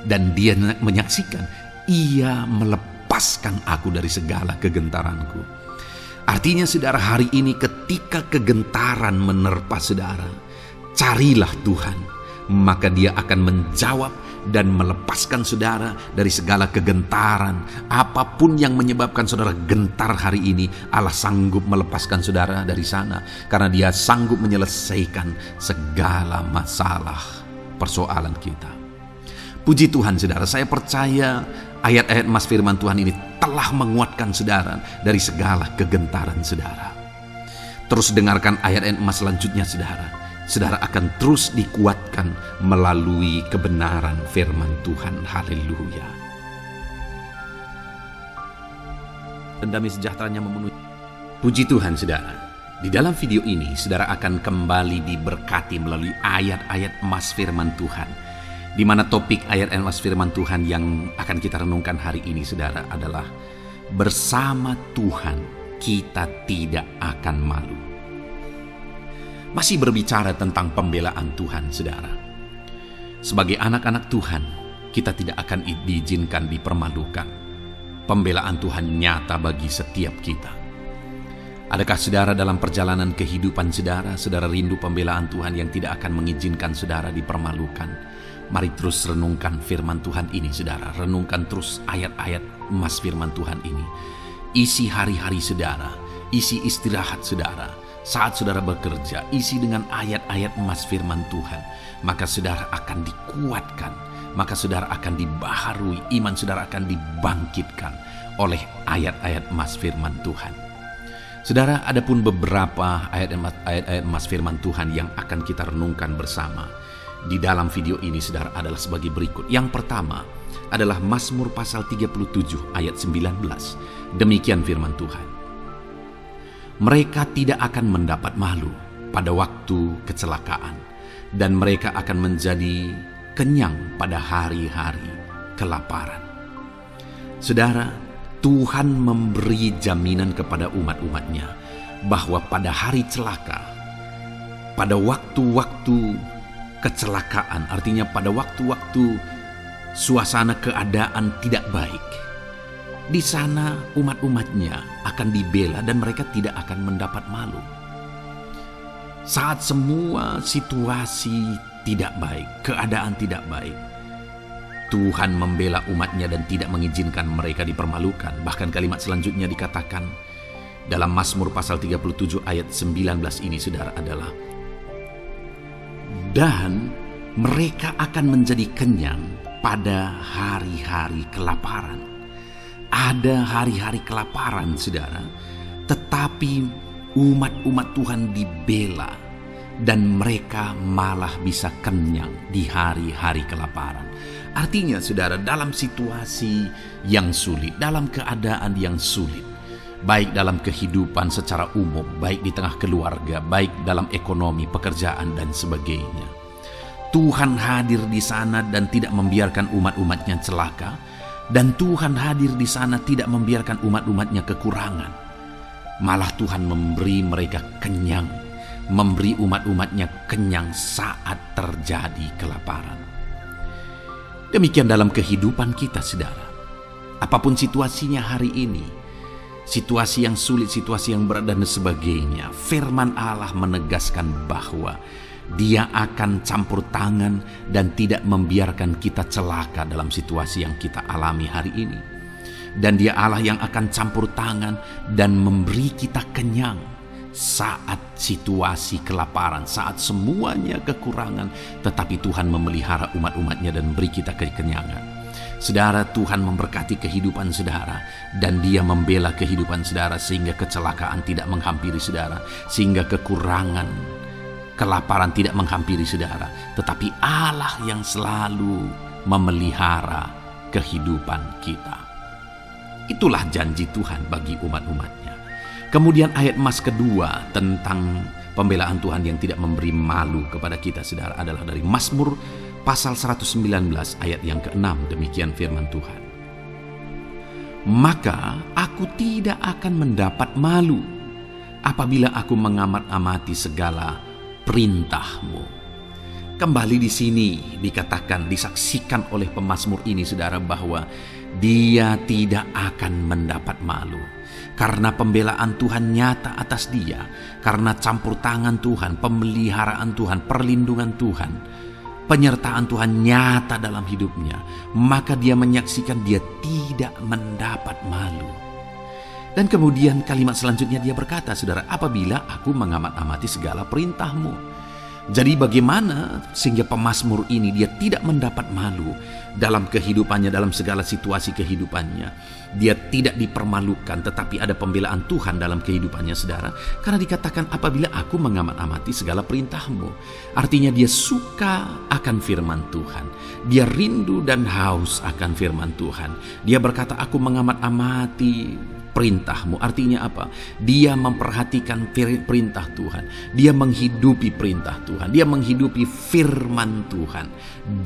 Dan dia menyaksikan, ia melepaskan aku dari segala kegentaranku. Artinya saudara, hari ini ketika kegentaran menerpa saudara, carilah Tuhan, maka dia akan menjawab dan melepaskan saudara dari segala kegentaran. Apapun yang menyebabkan saudara gentar hari ini, Allah sanggup melepaskan saudara dari sana, karena dia sanggup menyelesaikan segala masalah persoalan kita. Puji Tuhan saudara, saya percaya ayat-ayat emas firman Tuhan ini telah menguatkan saudara dari segala kegentaran saudara. Terus dengarkan ayat-ayat emas selanjutnya saudara. Saudara akan terus dikuatkan melalui kebenaran firman Tuhan. Haleluya. Dan damai sejahteranya memenuhi. Puji Tuhan saudara. Di dalam video ini saudara akan kembali diberkati melalui ayat-ayat emas firman Tuhan. Di mana topik ayat emas firman Tuhan yang akan kita renungkan hari ini saudara adalah bersama Tuhan kita tidak akan malu. Masih berbicara tentang pembelaan Tuhan saudara. Sebagai anak-anak Tuhan, kita tidak akan diizinkan dipermalukan. Pembelaan Tuhan nyata bagi setiap kita. Adakah saudara dalam perjalanan kehidupan saudara rindu pembelaan Tuhan yang tidak akan mengizinkan saudara dipermalukan? Mari terus renungkan firman Tuhan ini saudara. Renungkan terus ayat-ayat emas firman Tuhan ini. Isi hari-hari saudara, isi istirahat saudara. Saat saudara bekerja, isi dengan ayat-ayat emas firman Tuhan. Maka saudara akan dikuatkan. Maka saudara akan dibaharui. Iman saudara akan dibangkitkan oleh ayat-ayat emas firman Tuhan. Saudara, ada pun beberapa ayat-ayat emas firman Tuhan yang akan kita renungkan bersama di dalam video ini saudara adalah sebagai berikut. Yang pertama adalah Mazmur pasal 37 ayat 19. Demikian firman Tuhan. Mereka tidak akan mendapat malu pada waktu kecelakaan, dan mereka akan menjadi kenyang pada hari-hari kelaparan. Saudara, Tuhan memberi jaminan kepada umat-umatnya bahwa pada hari celaka, pada waktu-waktu kecelakaan, artinya pada waktu-waktu suasana keadaan tidak baik, di sana umat-umatnya akan dibela dan mereka tidak akan mendapat malu. Saat semua situasi tidak baik, keadaan tidak baik, Tuhan membela umatnya dan tidak mengizinkan mereka dipermalukan. Bahkan kalimat selanjutnya dikatakan dalam Mazmur pasal 37 ayat 19 ini saudara adalah, dan mereka akan menjadi kenyang pada hari-hari kelaparan. Ada hari-hari kelaparan saudara, tetapi umat-umat Tuhan dibela dan mereka malah bisa kenyang di hari-hari kelaparan. Artinya saudara, dalam situasi yang sulit, dalam keadaan yang sulit, baik dalam kehidupan secara umum, baik di tengah keluarga, baik dalam ekonomi, pekerjaan dan sebagainya, Tuhan hadir di sana dan tidak membiarkan umat-umatnya celaka, dan Tuhan hadir di sana tidak membiarkan umat-umatnya kekurangan. Malah Tuhan memberi mereka kenyang, memberi umat-umatnya kenyang saat terjadi kelaparan. Demikian dalam kehidupan kita saudara. Apapun situasinya hari ini, situasi yang sulit, situasi yang berat dan sebagainya, firman Allah menegaskan bahwa Dia akan campur tangan dan tidak membiarkan kita celaka dalam situasi yang kita alami hari ini. Dan Dia Allah yang akan campur tangan dan memberi kita kenyang saat situasi kelaparan, saat semuanya kekurangan, tetapi Tuhan memelihara umat-umatnya dan beri kita kekenyangan. Saudara, Tuhan memberkati kehidupan saudara dan Dia membela kehidupan saudara sehingga kecelakaan tidak menghampiri saudara, sehingga kekurangan, kelaparan tidak menghampiri saudara, tetapi Allah yang selalu memelihara kehidupan kita. Itulah janji Tuhan bagi umat-umatnya. Kemudian ayat emas kedua tentang pembelaan Tuhan yang tidak memberi malu kepada kita saudara adalah dari Mazmur pasal 119 ayat yang ke-6. Demikian firman Tuhan. Maka aku tidak akan mendapat malu apabila aku mengamat-amati segala perintah-Mu. Kembali di sini dikatakan, disaksikan oleh pemazmur ini saudara bahwa dia tidak akan mendapat malu. Karena pembelaan Tuhan nyata atas dia, karena campur tangan Tuhan, pemeliharaan Tuhan, perlindungan Tuhan, penyertaan Tuhan nyata dalam hidupnya, maka dia menyaksikan dia tidak mendapat malu. Dan kemudian kalimat selanjutnya dia berkata, saudara, apabila aku mengamat-amati segala perintah-Mu. Jadi bagaimana sehingga pemazmur ini dia tidak mendapat malu dalam kehidupannya, dalam segala situasi kehidupannya. Dia tidak dipermalukan, tetapi ada pembelaan Tuhan dalam kehidupannya, saudara. Karena dikatakan apabila aku mengamat-amati segala perintahmu. Artinya dia suka akan firman Tuhan. Dia rindu dan haus akan firman Tuhan. Dia berkata, aku mengamat-amati perintahmu. Artinya apa? Dia memperhatikan perintah Tuhan. Dia menghidupi perintah Tuhan. Dia menghidupi firman Tuhan.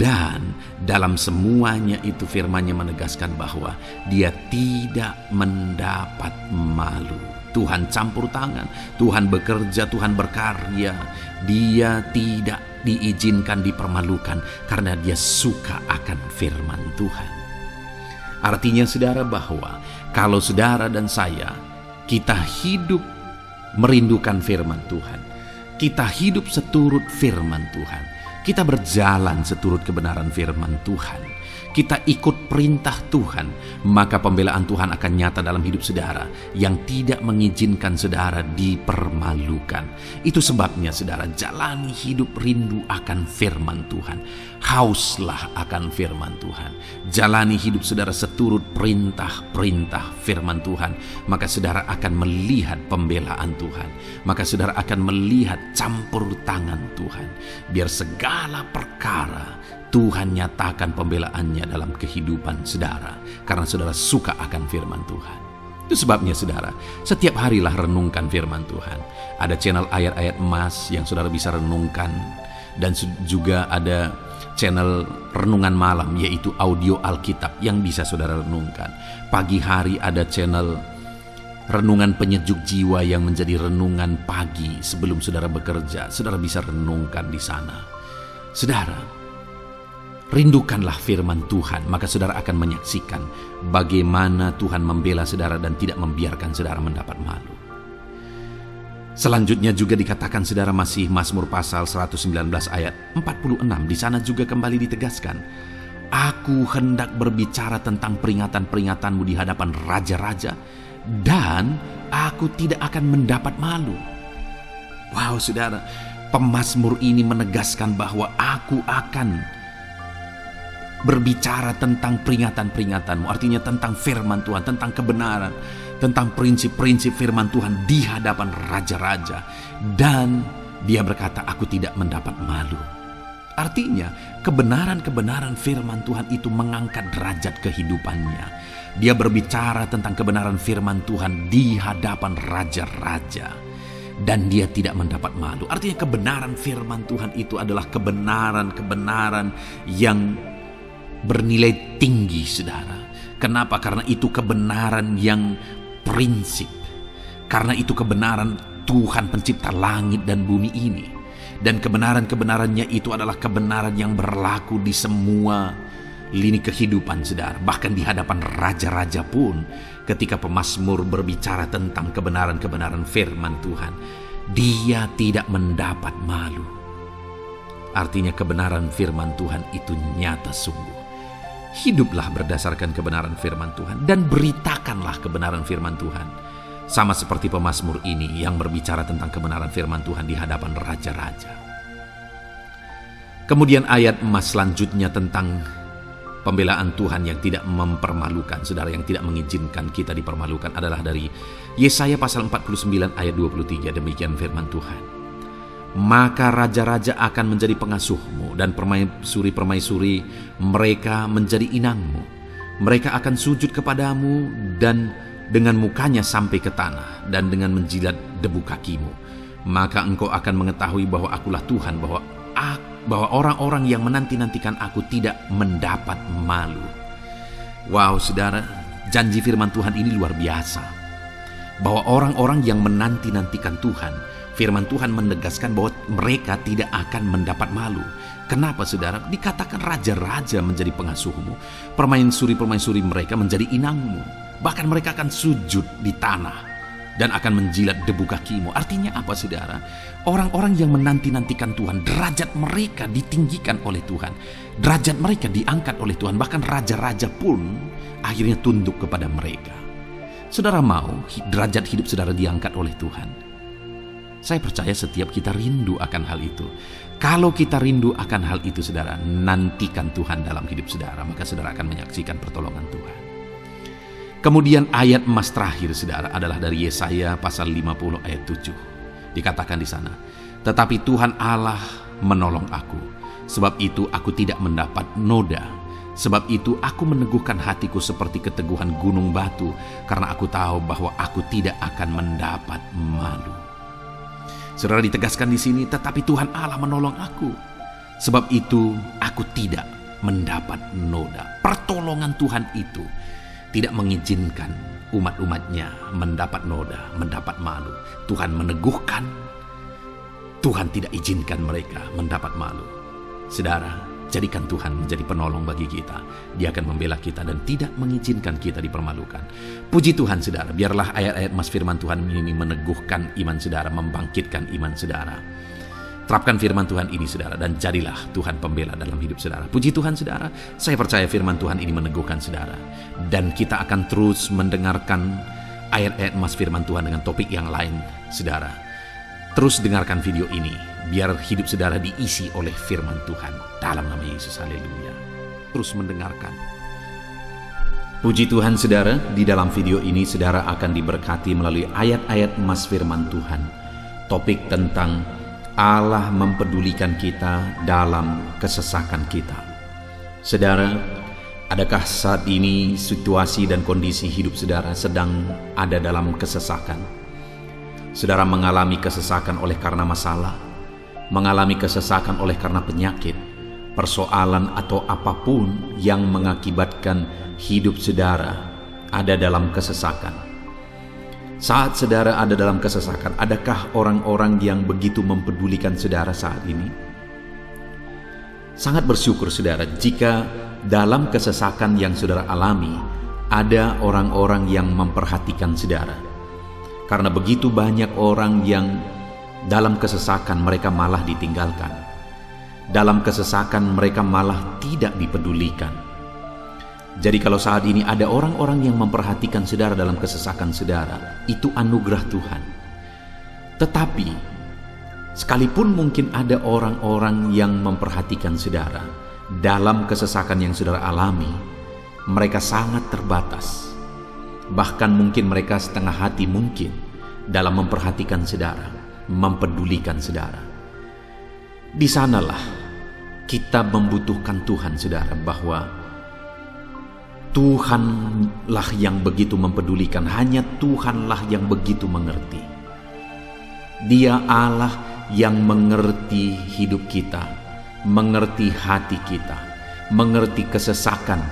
Dan dalam semuanya itu firman-Nya menegaskan bahwa dia tidak mendapat malu. Tuhan campur tangan, Tuhan bekerja, Tuhan berkarya. Dia tidak diizinkan dipermalukan karena dia suka akan firman Tuhan. Artinya saudara bahwa kalau saudara dan saya, kita hidup merindukan firman Tuhan, kita hidup seturut firman Tuhan, kita berjalan seturut kebenaran firman Tuhan, kita ikut perintah Tuhan, maka pembelaan Tuhan akan nyata dalam hidup saudara yang tidak mengizinkan saudara dipermalukan. Itu sebabnya saudara, jalani hidup rindu akan firman Tuhan. Hauslah akan firman Tuhan. Jalani hidup saudara seturut perintah-perintah firman Tuhan. Maka saudara akan melihat pembelaan Tuhan. Maka saudara akan melihat campur tangan Tuhan. Biar segala perkara Tuhan nyatakan pembelaannya dalam kehidupan saudara. Karena saudara suka akan firman Tuhan. Itu sebabnya saudara, setiap harilah renungkan firman Tuhan. Ada channel ayat-ayat emas yang saudara bisa renungkan. Dan juga ada channel renungan malam, yaitu audio Alkitab yang bisa saudara renungkan. Pagi hari ada channel renungan penyejuk jiwa yang menjadi renungan pagi sebelum saudara bekerja. Saudara bisa renungkan di sana. Saudara, rindukanlah firman Tuhan, maka saudara akan menyaksikan bagaimana Tuhan membela saudara dan tidak membiarkan saudara mendapat malu. Selanjutnya juga dikatakan saudara, masih Mazmur pasal 119 ayat 46. Di sana juga kembali ditegaskan, aku hendak berbicara tentang peringatan-peringatanmu di hadapan raja-raja, dan aku tidak akan mendapat malu. Wow saudara, pemazmur ini menegaskan bahwa aku akan berbicara tentang peringatan-peringatanmu. Artinya tentang firman Tuhan, tentang kebenaran, tentang prinsip-prinsip firman Tuhan di hadapan raja-raja. Dan dia berkata, aku tidak mendapat malu. Artinya kebenaran-kebenaran firman Tuhan itu mengangkat derajat kehidupannya. Dia berbicara tentang kebenaran firman Tuhan di hadapan raja-raja, dan dia tidak mendapat malu. Artinya kebenaran firman Tuhan itu adalah kebenaran-kebenaran yang bernilai tinggi saudara. Kenapa? Karena itu kebenaran yang prinsip. Karena itu kebenaran Tuhan pencipta langit dan bumi ini. Dan kebenaran-kebenarannya itu adalah kebenaran yang berlaku di semua lini kehidupan saudara. Bahkan di hadapan raja-raja pun, ketika pemazmur berbicara tentang kebenaran-kebenaran firman Tuhan, dia tidak mendapat malu. Artinya kebenaran firman Tuhan itu nyata sungguh. Hiduplah berdasarkan kebenaran firman Tuhan dan beritakanlah kebenaran firman Tuhan. Sama seperti pemazmur ini yang berbicara tentang kebenaran firman Tuhan di hadapan raja-raja. Kemudian ayat emas selanjutnya tentang pembelaan Tuhan yang tidak mempermalukan, saudara, yang tidak mengizinkan kita dipermalukan adalah dari Yesaya pasal 49 ayat 23. Demikian firman Tuhan. Maka raja-raja akan menjadi pengasuhmu, dan permaisuri-permaisuri mereka menjadi inangmu. Mereka akan sujud kepadamu dan dengan mukanya sampai ke tanah, dan dengan menjilat debu kakimu. Maka engkau akan mengetahui bahwa akulah Tuhan, bahwa orang-orang yang menanti-nantikan aku tidak mendapat malu. Wow saudara, janji firman Tuhan ini luar biasa. Bahwa orang-orang yang menanti-nantikan Tuhan, firman Tuhan menegaskan bahwa mereka tidak akan mendapat malu. Kenapa saudara? Dikatakan raja-raja menjadi pengasuhmu, permaisuri-permaisuri mereka menjadi inangmu. Bahkan mereka akan sujud di tanah dan akan menjilat debu kakimu. Artinya apa saudara? Orang-orang yang menanti-nantikan Tuhan, derajat mereka ditinggikan oleh Tuhan. Derajat mereka diangkat oleh Tuhan. Bahkan raja-raja pun akhirnya tunduk kepada mereka. Saudara mau derajat hidup saudara diangkat oleh Tuhan? Saya percaya setiap kita rindu akan hal itu. Kalau kita rindu akan hal itu, saudara, nantikan Tuhan dalam hidup saudara, maka saudara akan menyaksikan pertolongan Tuhan. Kemudian ayat emas terakhir, saudara, adalah dari Yesaya pasal 50 ayat 7. Dikatakan di sana, "Tetapi Tuhan Allah menolong aku, sebab itu aku tidak mendapat noda. Sebab itu aku meneguhkan hatiku seperti keteguhan gunung batu, karena aku tahu bahwa aku tidak akan mendapat malu." Saudara, ditegaskan di sini, tetapi Tuhan Allah menolong aku. Sebab itu aku tidak mendapat noda. Pertolongan Tuhan itu tidak mengizinkan umat-umatnya mendapat noda, mendapat malu. Tuhan meneguhkan, Tuhan tidak izinkan mereka mendapat malu. Saudara, jadikan Tuhan menjadi penolong bagi kita. Dia akan membela kita dan tidak mengizinkan kita dipermalukan. Puji Tuhan, saudara. Biarlah ayat-ayat mas firman Tuhan ini meneguhkan iman saudara, membangkitkan iman saudara. Terapkan firman Tuhan ini, saudara, dan jadilah Tuhan pembela dalam hidup saudara. Puji Tuhan, saudara. Saya percaya firman Tuhan ini meneguhkan saudara. Dan kita akan terus mendengarkan ayat-ayat mas firman Tuhan dengan topik yang lain, saudara. Terus dengarkan video ini, biar hidup saudara diisi oleh firman Tuhan. Dalam nama Yesus, haleluya. Terus mendengarkan. Puji Tuhan, saudara. Di dalam video ini saudara akan diberkati melalui ayat-ayat emas firman Tuhan. Topik tentang Allah mempedulikan kita dalam kesesakan kita. Saudara, adakah saat ini situasi dan kondisi hidup saudara sedang ada dalam kesesakan? Saudara mengalami kesesakan oleh karena masalah, mengalami kesesakan oleh karena penyakit, persoalan atau apapun yang mengakibatkan hidup saudara ada dalam kesesakan. Saat saudara ada dalam kesesakan, adakah orang-orang yang begitu mempedulikan saudara saat ini? Sangat bersyukur saudara jika dalam kesesakan yang saudara alami ada orang-orang yang memperhatikan saudara. Karena begitu banyak orang yang dalam kesesakan mereka malah ditinggalkan. Dalam kesesakan mereka malah tidak dipedulikan. Jadi kalau saat ini ada orang-orang yang memperhatikan saudara dalam kesesakan saudara, itu anugerah Tuhan. Tetapi sekalipun mungkin ada orang-orang yang memperhatikan saudara dalam kesesakan yang saudara alami, mereka sangat terbatas. Bahkan mungkin mereka setengah hati mungkin dalam memperhatikan saudara, mempedulikan saudara. Di sanalah kita membutuhkan Tuhan, saudara, bahwa Tuhanlah yang begitu mempedulikan, hanya Tuhanlah yang begitu mengerti. Dia Allah yang mengerti hidup kita, mengerti hati kita, mengerti kesesakan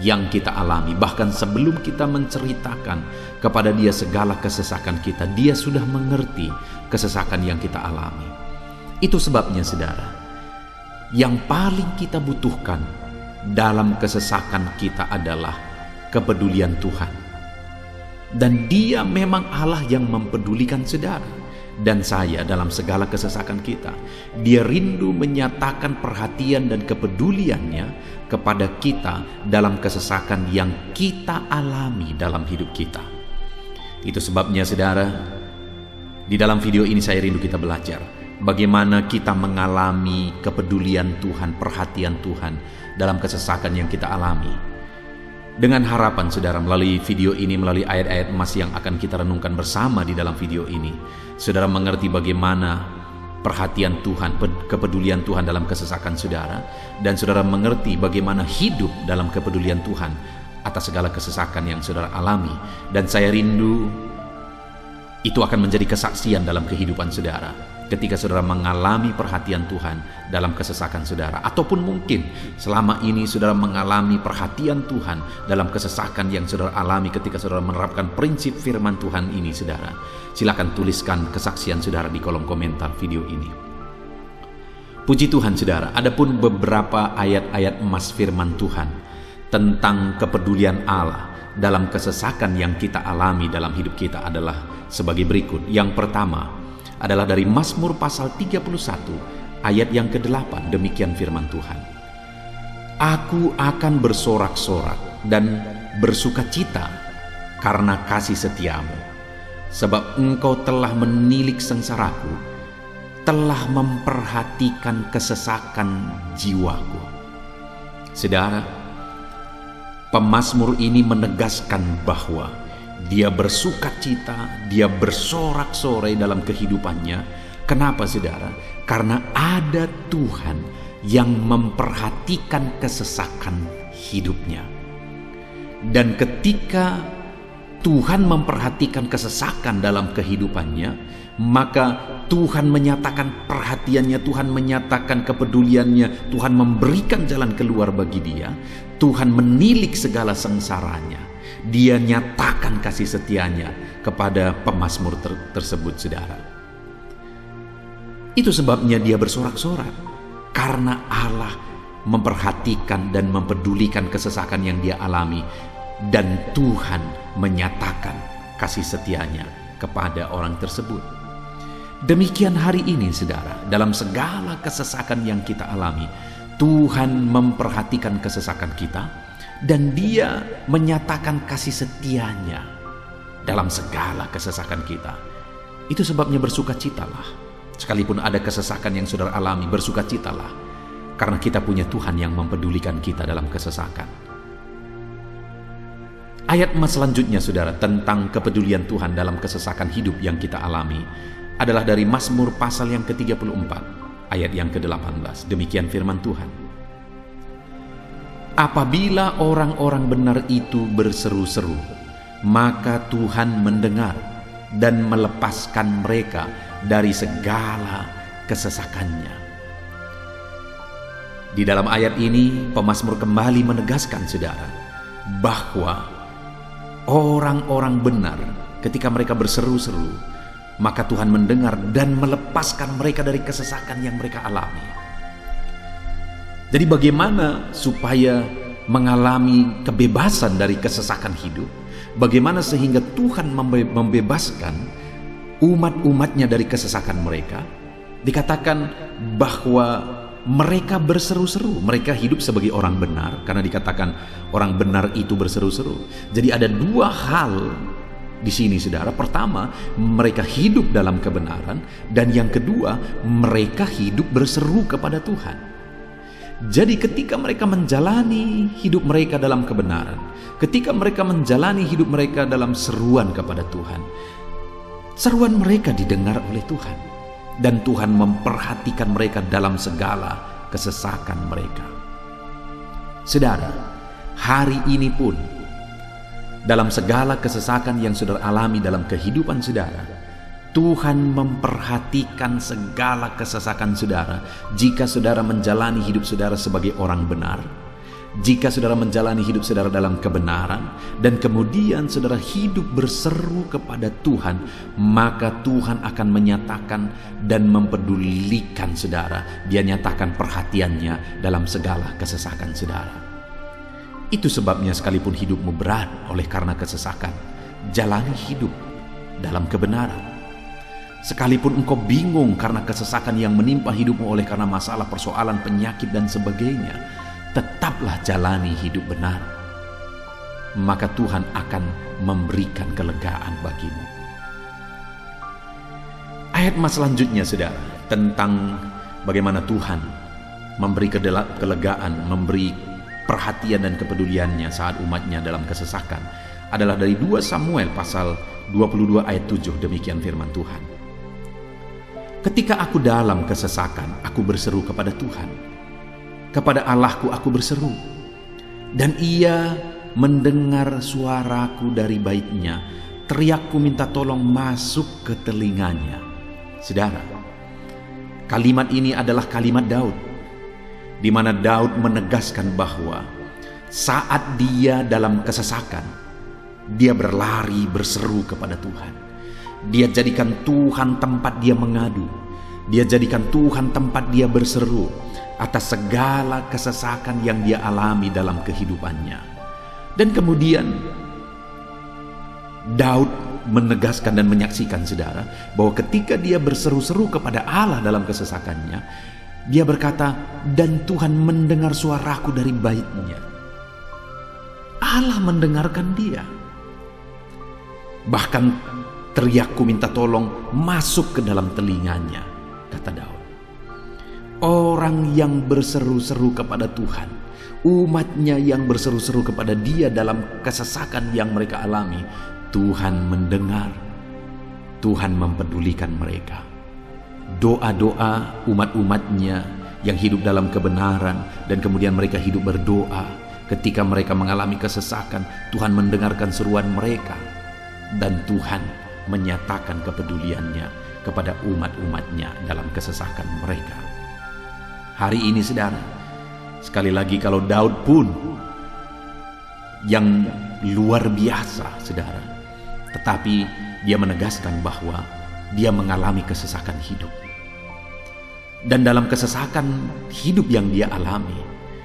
yang kita alami. Bahkan sebelum kita menceritakan kepada Dia segala kesesakan kita, Dia sudah mengerti kesesakan yang kita alami. Itu sebabnya, saudara, yang paling kita butuhkan dalam kesesakan kita adalah kepedulian Tuhan. Dan Dia memang Allah yang mempedulikan saudara dan saya dalam segala kesesakan kita. Dia rindu menyatakan perhatian dan kepeduliannya kepada kita dalam kesesakan yang kita alami dalam hidup kita. Itu sebabnya, saudara, di dalam video ini saya rindu kita belajar bagaimana kita mengalami kepedulian Tuhan, perhatian Tuhan dalam kesesakan yang kita alami. Dengan harapan, saudara, melalui video ini, melalui ayat-ayat emas yang akan kita renungkan bersama di dalam video ini, saudara mengerti bagaimana perhatian Tuhan, kepedulian Tuhan dalam kesesakan saudara, dan saudara mengerti bagaimana hidup dalam kepedulian Tuhan atas segala kesesakan yang saudara alami. Dan saya rindu itu akan menjadi kesaksian dalam kehidupan saudara ketika saudara mengalami perhatian Tuhan dalam kesesakan saudara, ataupun mungkin selama ini saudara mengalami perhatian Tuhan dalam kesesakan yang saudara alami ketika saudara menerapkan prinsip firman Tuhan ini. Saudara, silakan tuliskan kesaksian saudara di kolom komentar video ini. Puji Tuhan, saudara, adapun beberapa ayat-ayat emas firman Tuhan tentang kepedulian Allah dalam kesesakan yang kita alami dalam hidup kita adalah sebagai berikut. Yang pertama adalah dari Mazmur pasal 31 ayat yang ke-8. Demikian firman Tuhan. Aku akan bersorak-sorak dan bersukacita karena kasih setiamu. sebab Engkau telah menilik sengsaraku, telah memperhatikan kesesakan jiwaku. Saudara, pemazmur ini menegaskan bahwa dia bersukacita, dia bersorak-sorai dalam kehidupannya. Kenapa, saudara? Karena ada Tuhan yang memperhatikan kesesakan hidupnya. Dan ketika Tuhan memperhatikan kesesakan dalam kehidupannya, maka Tuhan menyatakan perhatiannya, Tuhan menyatakan kepeduliannya, Tuhan memberikan jalan keluar bagi dia, Tuhan menilik segala sengsaranya, dia nyatakan kasih setianya kepada pemazmur tersebut, saudara. Itu sebabnya dia bersorak-sorak, karena Allah memperhatikan dan mempedulikan kesesakan yang dia alami, dan Tuhan menyatakan kasih setianya kepada orang tersebut. Demikian hari ini, saudara, dalam segala kesesakan yang kita alami, Tuhan memperhatikan kesesakan kita dan Dia menyatakan kasih setianya dalam segala kesesakan kita. Itu sebabnya bersukacitalah. Sekalipun ada kesesakan yang saudara alami, bersukacitalah, karena kita punya Tuhan yang mempedulikan kita dalam kesesakan. Ayat selanjutnya, saudara, tentang kepedulian Tuhan dalam kesesakan hidup yang kita alami adalah dari Mazmur pasal yang ke-34, ayat yang ke-18. Demikian firman Tuhan. Apabila orang-orang benar itu berseru-seru, maka Tuhan mendengar dan melepaskan mereka dari segala kesesakannya. Di dalam ayat ini, pemazmur kembali menegaskan, saudara, bahwa orang-orang benar ketika mereka berseru-seru, maka Tuhan mendengar dan melepaskan mereka dari kesesakan yang mereka alami. Jadi bagaimana supaya mengalami kebebasan dari kesesakan hidup? Bagaimana sehingga Tuhan membebaskan umat-umatnya dari kesesakan mereka? Dikatakan bahwa mereka berseru-seru, mereka hidup sebagai orang benar, karena dikatakan orang benar itu berseru-seru. Jadi ada dua hal di sini, saudara. Pertama, mereka hidup dalam kebenaran, dan yang kedua, mereka hidup berseru kepada Tuhan. Jadi ketika mereka menjalani hidup mereka dalam kebenaran, ketika mereka menjalani hidup mereka dalam seruan kepada Tuhan, seruan mereka didengar oleh Tuhan. Dan Tuhan memperhatikan mereka dalam segala kesesakan mereka. Saudara, hari ini pun dalam segala kesesakan yang saudara alami dalam kehidupan saudara, Tuhan memperhatikan segala kesesakan saudara. Jika saudara menjalani hidup saudara sebagai orang benar, jika saudara menjalani hidup saudara dalam kebenaran, dan kemudian saudara hidup berseru kepada Tuhan, maka Tuhan akan menyatakan dan mempedulikan saudara. Dia nyatakan perhatiannya dalam segala kesesakan saudara. Itu sebabnya sekalipun hidupmu berat oleh karena kesesakan, jalani hidup dalam kebenaran. Sekalipun engkau bingung karena kesesakan yang menimpa hidupmu oleh karena masalah, persoalan, penyakit dan sebagainya, tetaplah jalani hidup benar, maka Tuhan akan memberikan kelegaan bagimu. Ayat selanjutnya, saudara, tentang bagaimana Tuhan memberi kelegaan, memberi perhatian dan kepeduliannya saat umatnya dalam kesesakan, adalah dari 2 Samuel pasal 22 ayat 7. Demikian firman Tuhan. Ketika aku dalam kesesakan, aku berseru kepada Tuhan. Kepada Allahku aku berseru, dan Ia mendengar suaraku dari baitnya. Teriakku minta tolong masuk ke telinganya. Saudara, kalimat ini adalah kalimat Daud, di mana Daud menegaskan bahwa saat dia dalam kesesakan, dia berlari berseru kepada Tuhan. Dia jadikan Tuhan tempat dia mengadu. Dia jadikan Tuhan tempat dia berseru atas segala kesesakan yang dia alami dalam kehidupannya. Dan kemudian Daud menegaskan dan menyaksikan, saudara, bahwa ketika dia berseru-seru kepada Allah dalam kesesakannya, dia berkata, dan Tuhan mendengar suaraku dari baitnya. Allah mendengarkan dia. Bahkan teriakku minta tolong masuk ke dalam telinganya, kata Daud. Orang yang berseru-seru kepada Tuhan, umatnya yang berseru-seru kepada Dia dalam kesesakan yang mereka alami, Tuhan mendengar, Tuhan mempedulikan mereka. Doa-doa umat-umatnya yang hidup dalam kebenaran dan kemudian mereka hidup berdoa, ketika mereka mengalami kesesakan, Tuhan mendengarkan seruan mereka dan Tuhan menyatakan kepeduliannya kepada umat-umatnya dalam kesesakan mereka. Hari ini saudara, sekali lagi kalau Daud pun yang luar biasa saudara, tetapi dia menegaskan bahwa dia mengalami kesesakan hidup. Dan dalam kesesakan hidup yang dia alami,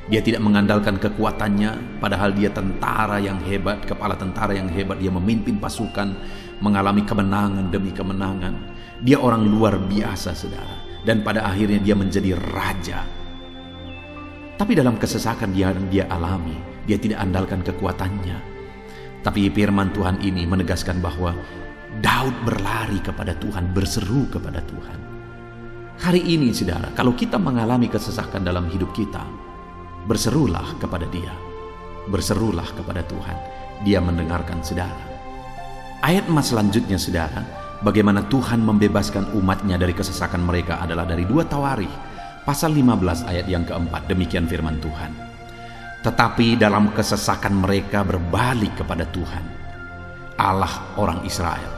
dia tidak mengandalkan kekuatannya, padahal dia tentara yang hebat, kepala tentara yang hebat, dia memimpin pasukan, mengalami kemenangan demi kemenangan. Dia orang luar biasa saudara, dan pada akhirnya dia menjadi raja. Tapi dalam kesesakan yang dia alami, dia tidak andalkan kekuatannya. Tapi firman Tuhan ini menegaskan bahwa Daud berlari kepada Tuhan, berseru kepada Tuhan. Hari ini saudara, kalau kita mengalami kesesakan dalam hidup kita, berserulah kepada Dia, berserulah kepada Tuhan. Dia mendengarkan saudara. Ayat emas selanjutnya saudara, bagaimana Tuhan membebaskan umatnya dari kesesakan mereka adalah dari 2 Tawarikh pasal 15 ayat yang keempat. Demikian firman Tuhan. Tetapi dalam kesesakan mereka berbalik kepada Tuhan, Allah orang Israel.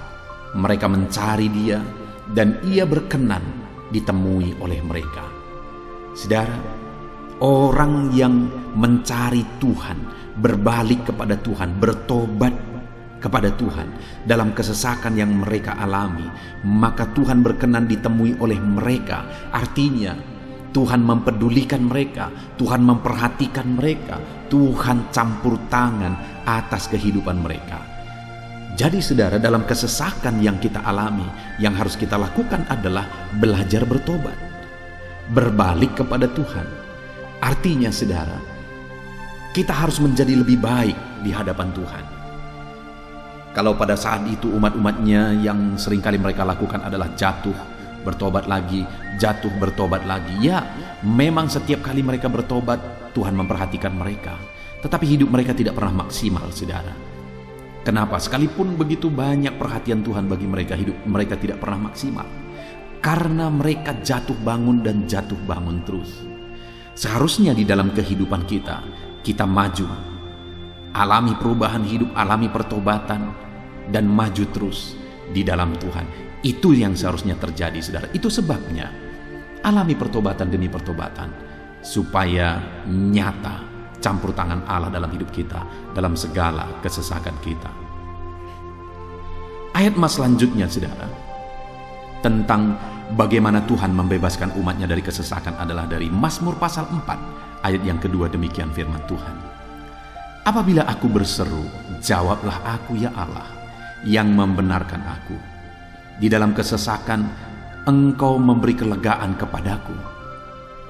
Mereka mencari Dia dan Ia berkenan ditemui oleh mereka. Saudara, orang yang mencari Tuhan, berbalik kepada Tuhan, bertobat kepada Tuhan dalam kesesakan yang mereka alami, maka Tuhan berkenan ditemui oleh mereka. Artinya Tuhan mempedulikan mereka, Tuhan memperhatikan mereka, Tuhan campur tangan atas kehidupan mereka. Jadi saudara, dalam kesesakan yang kita alami, yang harus kita lakukan adalah belajar bertobat, berbalik kepada Tuhan. Artinya saudara, kita harus menjadi lebih baik di hadapan Tuhan. Kalau pada saat itu umat-umatnya yang seringkali mereka lakukan adalah jatuh, bertobat lagi, jatuh, bertobat lagi. Ya, memang setiap kali mereka bertobat, Tuhan memperhatikan mereka. Tetapi hidup mereka tidak pernah maksimal, saudara. Kenapa? Sekalipun begitu banyak perhatian Tuhan bagi mereka, hidup mereka tidak pernah maksimal. Karena mereka jatuh bangun dan jatuh bangun terus. Seharusnya di dalam kehidupan kita, kita maju, alami perubahan hidup, alami pertobatan, dan maju terus di dalam Tuhan. Itu yang seharusnya terjadi, saudara. Itu sebabnya alami pertobatan demi pertobatan, supaya nyata campur tangan Allah dalam hidup kita, dalam segala kesesakan kita. Ayat mas selanjutnya, saudara, tentang bagaimana Tuhan membebaskan umatnya dari kesesakan adalah dari Mazmur pasal 4 ayat yang kedua. Demikian firman Tuhan. Apabila aku berseru, jawablah aku ya Allah, yang membenarkan aku. Di dalam kesesakan, Engkau memberi kelegaan kepadaku.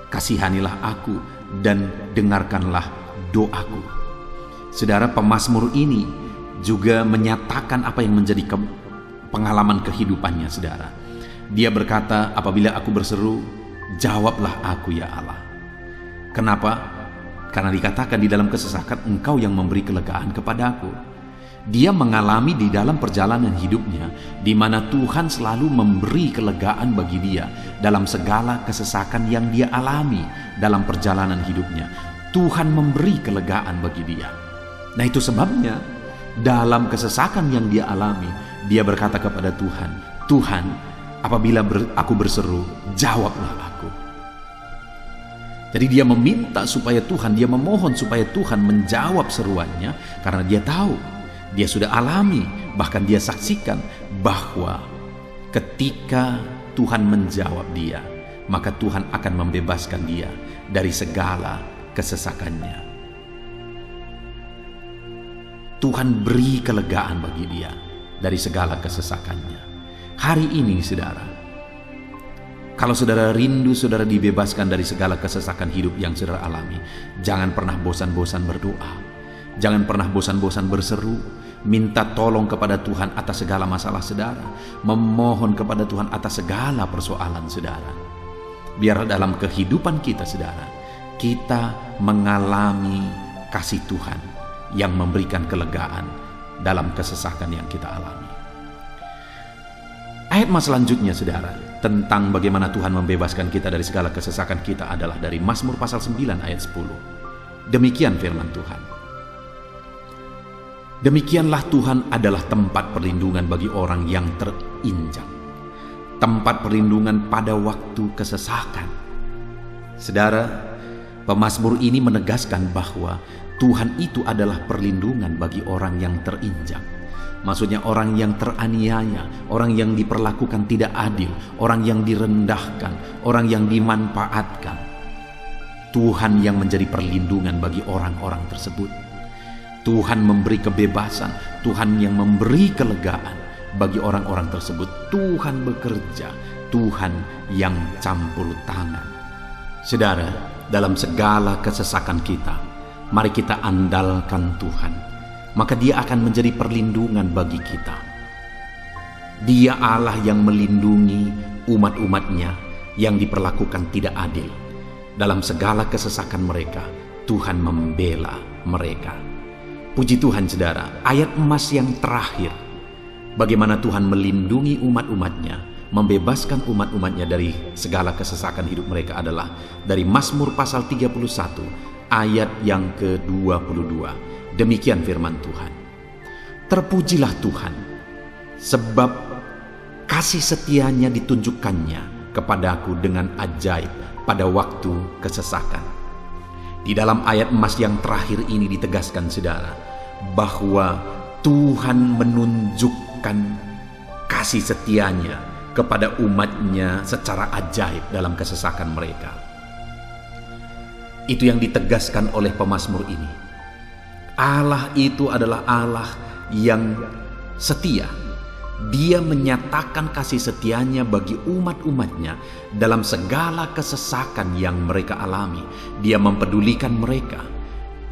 Kasihanilah aku dan dengarkanlah doaku. Saudara, pemazmur ini juga menyatakan apa yang menjadi pengalaman kehidupannya, saudara. Dia berkata, apabila aku berseru, jawablah aku ya Allah. Kenapa? Karena dikatakan di dalam kesesakan Engkau yang memberi kelegaan kepadaku. Dia mengalami di dalam perjalanan hidupnya, di mana Tuhan selalu memberi kelegaan bagi dia dalam segala kesesakan yang dia alami dalam perjalanan hidupnya. Tuhan memberi kelegaan bagi dia. Nah, itu sebabnya dalam kesesakan yang dia alami, dia berkata kepada Tuhan, Tuhan, apabila aku berseru, jawablah aku. Jadi dia meminta supaya Tuhan, dia memohon supaya Tuhan menjawab seruannya, karena dia tahu, dia sudah alami, bahkan dia saksikan bahwa ketika Tuhan menjawab dia, maka Tuhan akan membebaskan dia dari segala kesesakannya. Tuhan beri kelegaan bagi dia dari segala kesesakannya. Hari ini, saudara, kalau saudara rindu saudara dibebaskan dari segala kesesakan hidup yang saudara alami, jangan pernah bosan-bosan berdoa. Jangan pernah bosan-bosan berseru, minta tolong kepada Tuhan atas segala masalah saudara, memohon kepada Tuhan atas segala persoalan saudara. Biar dalam kehidupan kita saudara, kita mengalami kasih Tuhan yang memberikan kelegaan dalam kesesakan yang kita alami. Ayat mas selanjutnya saudara, tentang bagaimana Tuhan membebaskan kita dari segala kesesakan kita adalah dari Mazmur pasal 9 ayat 10. Demikian firman Tuhan. Demikianlah Tuhan adalah tempat perlindungan bagi orang yang terinjak, tempat perlindungan pada waktu kesesakan. Saudara, pemazmur ini menegaskan bahwa Tuhan itu adalah perlindungan bagi orang yang terinjak. Maksudnya orang yang teraniaya, orang yang diperlakukan tidak adil, orang yang direndahkan, orang yang dimanfaatkan. Tuhan yang menjadi perlindungan bagi orang-orang tersebut. Tuhan memberi kebebasan, Tuhan yang memberi kelegaan bagi orang-orang tersebut. Tuhan bekerja, Tuhan yang campur tangan. Saudara, dalam segala kesesakan kita, mari kita andalkan Tuhan. Maka Dia akan menjadi perlindungan bagi kita. Dia Allah yang melindungi umat-umatnya yang diperlakukan tidak adil. Dalam segala kesesakan mereka, Tuhan membela mereka. Puji Tuhan saudara, ayat emas yang terakhir, bagaimana Tuhan melindungi umat-umatnya, membebaskan umat-umatnya dari segala kesesakan hidup mereka adalah dari Mazmur pasal 31 ayat yang ke-22. Demikian firman Tuhan. Terpujilah Tuhan, sebab kasih setianya ditunjukkannya kepadaku dengan ajaib pada waktu kesesakan. Di dalam ayat emas yang terakhir ini ditegaskan saudara, bahwa Tuhan menunjukkan kasih setianya kepada umatnya secara ajaib dalam kesesakan mereka. Itu yang ditegaskan oleh pemazmur ini. Allah itu adalah Allah yang setia. Dia menyatakan kasih setianya bagi umat-umatnya dalam segala kesesakan yang mereka alami. Dia mempedulikan mereka.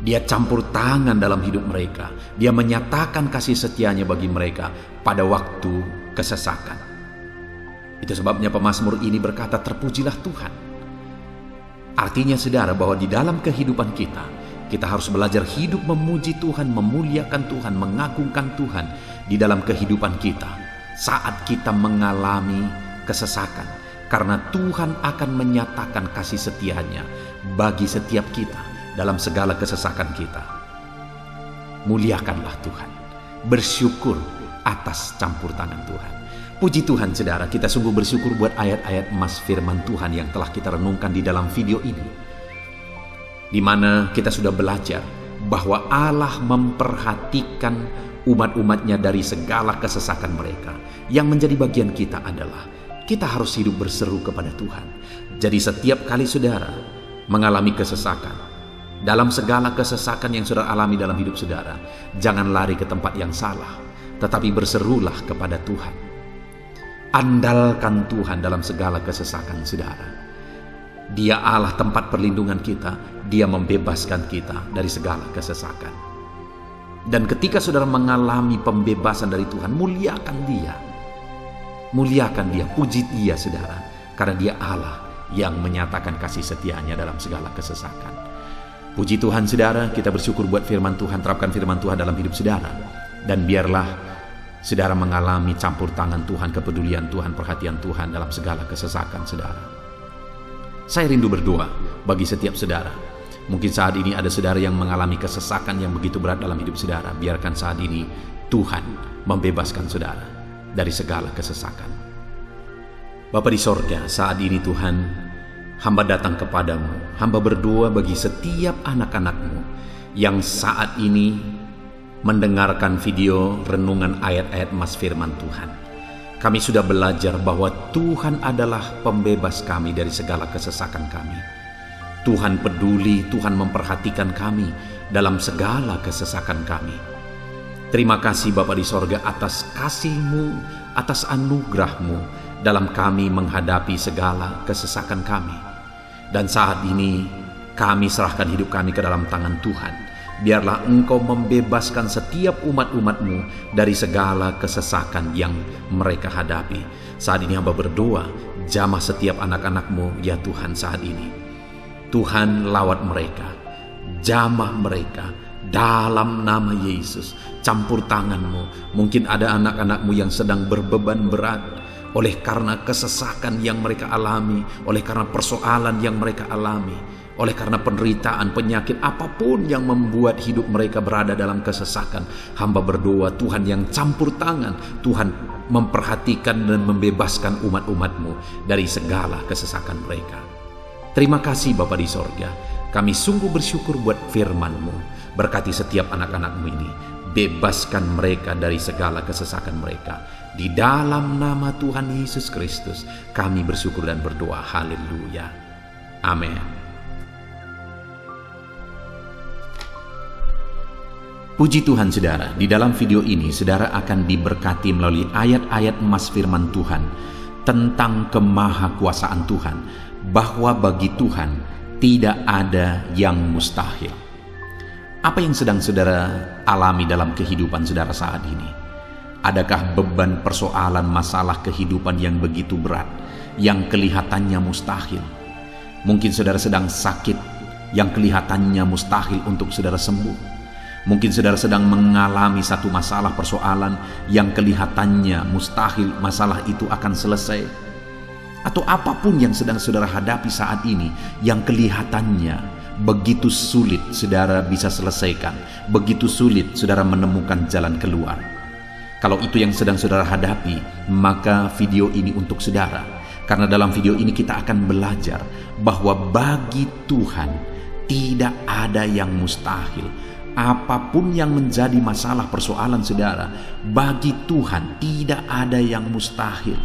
Dia campur tangan dalam hidup mereka. Dia menyatakan kasih setianya bagi mereka pada waktu kesesakan. Itu sebabnya pemazmur ini berkata, terpujilah Tuhan. Artinya saudara, bahwa di dalam kehidupan kita harus belajar hidup memuji Tuhan, memuliakan Tuhan, mengagungkan Tuhan di dalam kehidupan kita saat kita mengalami kesesakan. Karena Tuhan akan menyatakan kasih setianya bagi setiap kita dalam segala kesesakan kita. Muliakanlah Tuhan, bersyukur atas campur tangan Tuhan. Puji Tuhan saudara, kita sungguh bersyukur buat ayat-ayat emas firman Tuhan yang telah kita renungkan di dalam video ini, di mana kita sudah belajar bahwa Allah memperhatikan umat-umatnya dari segala kesesakan mereka. Yang menjadi bagian kita adalah kita harus hidup berseru kepada Tuhan. Jadi setiap kali saudara mengalami kesesakan, dalam segala kesesakan yang saudara alami dalam hidup saudara, jangan lari ke tempat yang salah, tetapi berserulah kepada Tuhan. Andalkan Tuhan dalam segala kesesakan saudara. Dia Allah tempat perlindungan kita. Dia membebaskan kita dari segala kesesakan. Dan ketika saudara mengalami pembebasan dari Tuhan, muliakan Dia. Muliakan Dia, puji Dia saudara. Karena Dia Allah yang menyatakan kasih setianya dalam segala kesesakan. Puji Tuhan saudara, kita bersyukur buat firman Tuhan. Terapkan firman Tuhan dalam hidup saudara. Dan biarlah saudara mengalami campur tangan Tuhan, kepedulian Tuhan, perhatian Tuhan dalam segala kesesakan saudara. Saya rindu berdoa bagi setiap saudara. Mungkin saat ini ada saudara yang mengalami kesesakan yang begitu berat dalam hidup saudara. Biarkan saat ini Tuhan membebaskan saudara dari segala kesesakan. Bapa di sorga, saat ini Tuhan, hamba datang kepadamu. Hamba berdoa bagi setiap anak-anakmu yang saat ini mendengarkan video renungan ayat-ayat emas firman Tuhan. Kami sudah belajar bahwa Tuhan adalah pembebas kami dari segala kesesakan kami. Tuhan peduli, Tuhan memperhatikan kami dalam segala kesesakan kami. Terima kasih Bapa di sorga atas kasih-Mu, atas anugerah-Mu dalam kami menghadapi segala kesesakan kami. Dan saat ini kami serahkan hidup kami ke dalam tangan Tuhan. Biarlah Engkau membebaskan setiap umat-umat-Mu dari segala kesesakan yang mereka hadapi. Saat ini hamba berdoa, jamah setiap anak-anak-Mu ya Tuhan saat ini. Tuhan lawat mereka, jamah mereka dalam nama Yesus. Campur tangan-Mu. Mungkin ada anak-anak-Mu yang sedang berbeban berat oleh karena kesesakan yang mereka alami, oleh karena persoalan yang mereka alami, oleh karena penderitaan, penyakit, apapun yang membuat hidup mereka berada dalam kesesakan. Hamba berdoa Tuhan yang campur tangan, Tuhan memperhatikan dan membebaskan umat-umat-Mu dari segala kesesakan mereka. Terima kasih Bapa di sorga, kami sungguh bersyukur buat firman-Mu. Berkati setiap anak-anak-Mu ini, bebaskan mereka dari segala kesesakan mereka. Di dalam nama Tuhan Yesus Kristus kami bersyukur dan berdoa. Haleluya. Amin. Puji Tuhan saudara, di dalam video ini saudara akan diberkati melalui ayat-ayat emas firman Tuhan tentang kemahakuasaan Tuhan, bahwa bagi Tuhan tidak ada yang mustahil. Apa yang sedang saudara alami dalam kehidupan saudara saat ini? Adakah beban persoalan masalah kehidupan yang begitu berat, yang kelihatannya mustahil? Mungkin saudara sedang sakit, yang kelihatannya mustahil untuk saudara sembuh. Mungkin saudara sedang mengalami satu masalah persoalan yang kelihatannya mustahil masalah itu akan selesai. Atau apapun yang sedang saudara hadapi saat ini yang kelihatannya begitu sulit saudara bisa selesaikan, begitu sulit saudara menemukan jalan keluar. Kalau itu yang sedang saudara hadapi, maka video ini untuk saudara. Karena dalam video ini kita akan belajar bahwa bagi Tuhan tidak ada yang mustahil. Apapun yang menjadi masalah persoalan saudara, bagi Tuhan tidak ada yang mustahil.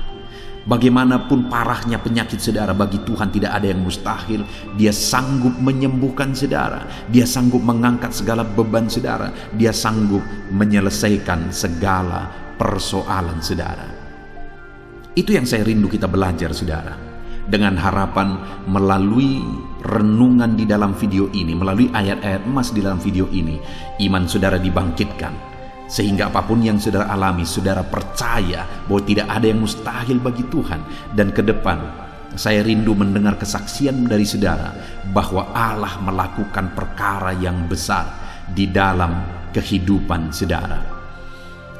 Bagaimanapun parahnya penyakit saudara, bagi Tuhan tidak ada yang mustahil. Dia sanggup menyembuhkan saudara, Dia sanggup mengangkat segala beban saudara, Dia sanggup menyelesaikan segala persoalan saudara. Itu yang saya rindu kita belajar saudara. Dengan harapan melalui renungan di dalam video ini, melalui ayat-ayat emas di dalam video ini, iman saudara dibangkitkan. Sehingga apapun yang saudara alami, saudara percaya bahwa tidak ada yang mustahil bagi Tuhan. Dan ke depan saya rindu mendengar kesaksian dari saudara bahwa Allah melakukan perkara yang besar di dalam kehidupan saudara.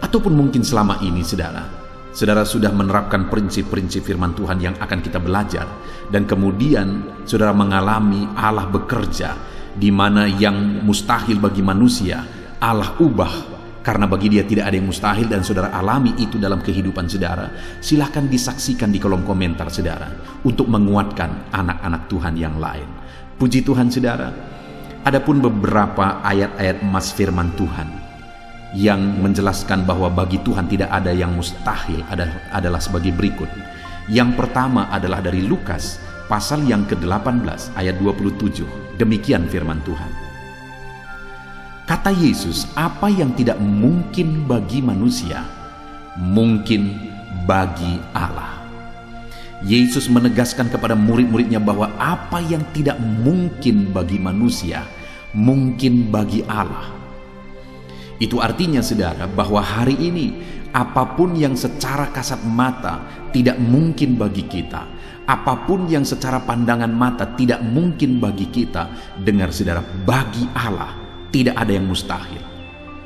Ataupun mungkin selama ini saudara sudah menerapkan prinsip-prinsip firman Tuhan yang akan kita belajar, dan kemudian saudara mengalami Allah bekerja di mana yang mustahil bagi manusia Allah ubah. Karena bagi Dia tidak ada yang mustahil, dan saudara alami itu dalam kehidupan saudara. Silahkan disaksikan di kolom komentar saudara untuk menguatkan anak-anak Tuhan yang lain. Puji Tuhan saudara. Adapun beberapa ayat-ayat emas firman Tuhan yang menjelaskan bahwa bagi Tuhan tidak ada yang mustahil adalah sebagai berikut. Yang pertama adalah dari Lukas pasal yang ke-18 ayat 27. Demikian firman Tuhan. Kata Yesus, apa yang tidak mungkin bagi manusia, mungkin bagi Allah. Yesus menegaskan kepada murid-muridnya bahwa apa yang tidak mungkin bagi manusia, mungkin bagi Allah. Itu artinya saudara bahwa hari ini apapun yang secara kasat mata tidak mungkin bagi kita, apapun yang secara pandangan mata tidak mungkin bagi kita, dengar saudara, bagi Allah tidak ada yang mustahil.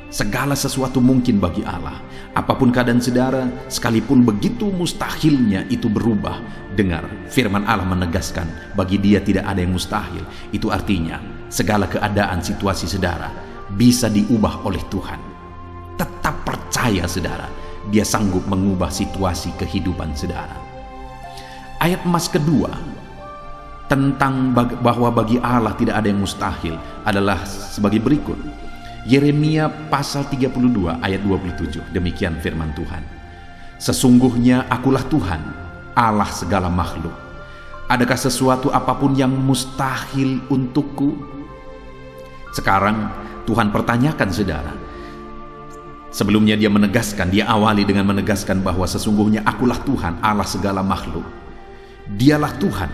Segala sesuatu mungkin bagi Allah. Apapun keadaan saudara, sekalipun begitu mustahilnya itu berubah. Dengar, firman Allah menegaskan bagi Dia tidak ada yang mustahil. Itu artinya segala keadaan situasi saudara bisa diubah oleh Tuhan. Tetap percaya saudara, Dia sanggup mengubah situasi kehidupan saudara. Ayat emas kedua tentang bahwa bagi Allah tidak ada yang mustahil adalah sebagai berikut. Yeremia pasal 32 ayat 27. Demikian firman Tuhan. Sesungguhnya akulah Tuhan, Allah segala makhluk. Adakah sesuatu apapun yang mustahil untukku? Sekarang Tuhan pertanyakan saudara. Sebelumnya Dia menegaskan, Dia awali dengan menegaskan bahwa sesungguhnya akulah Tuhan, Allah segala makhluk. Dialah Tuhan,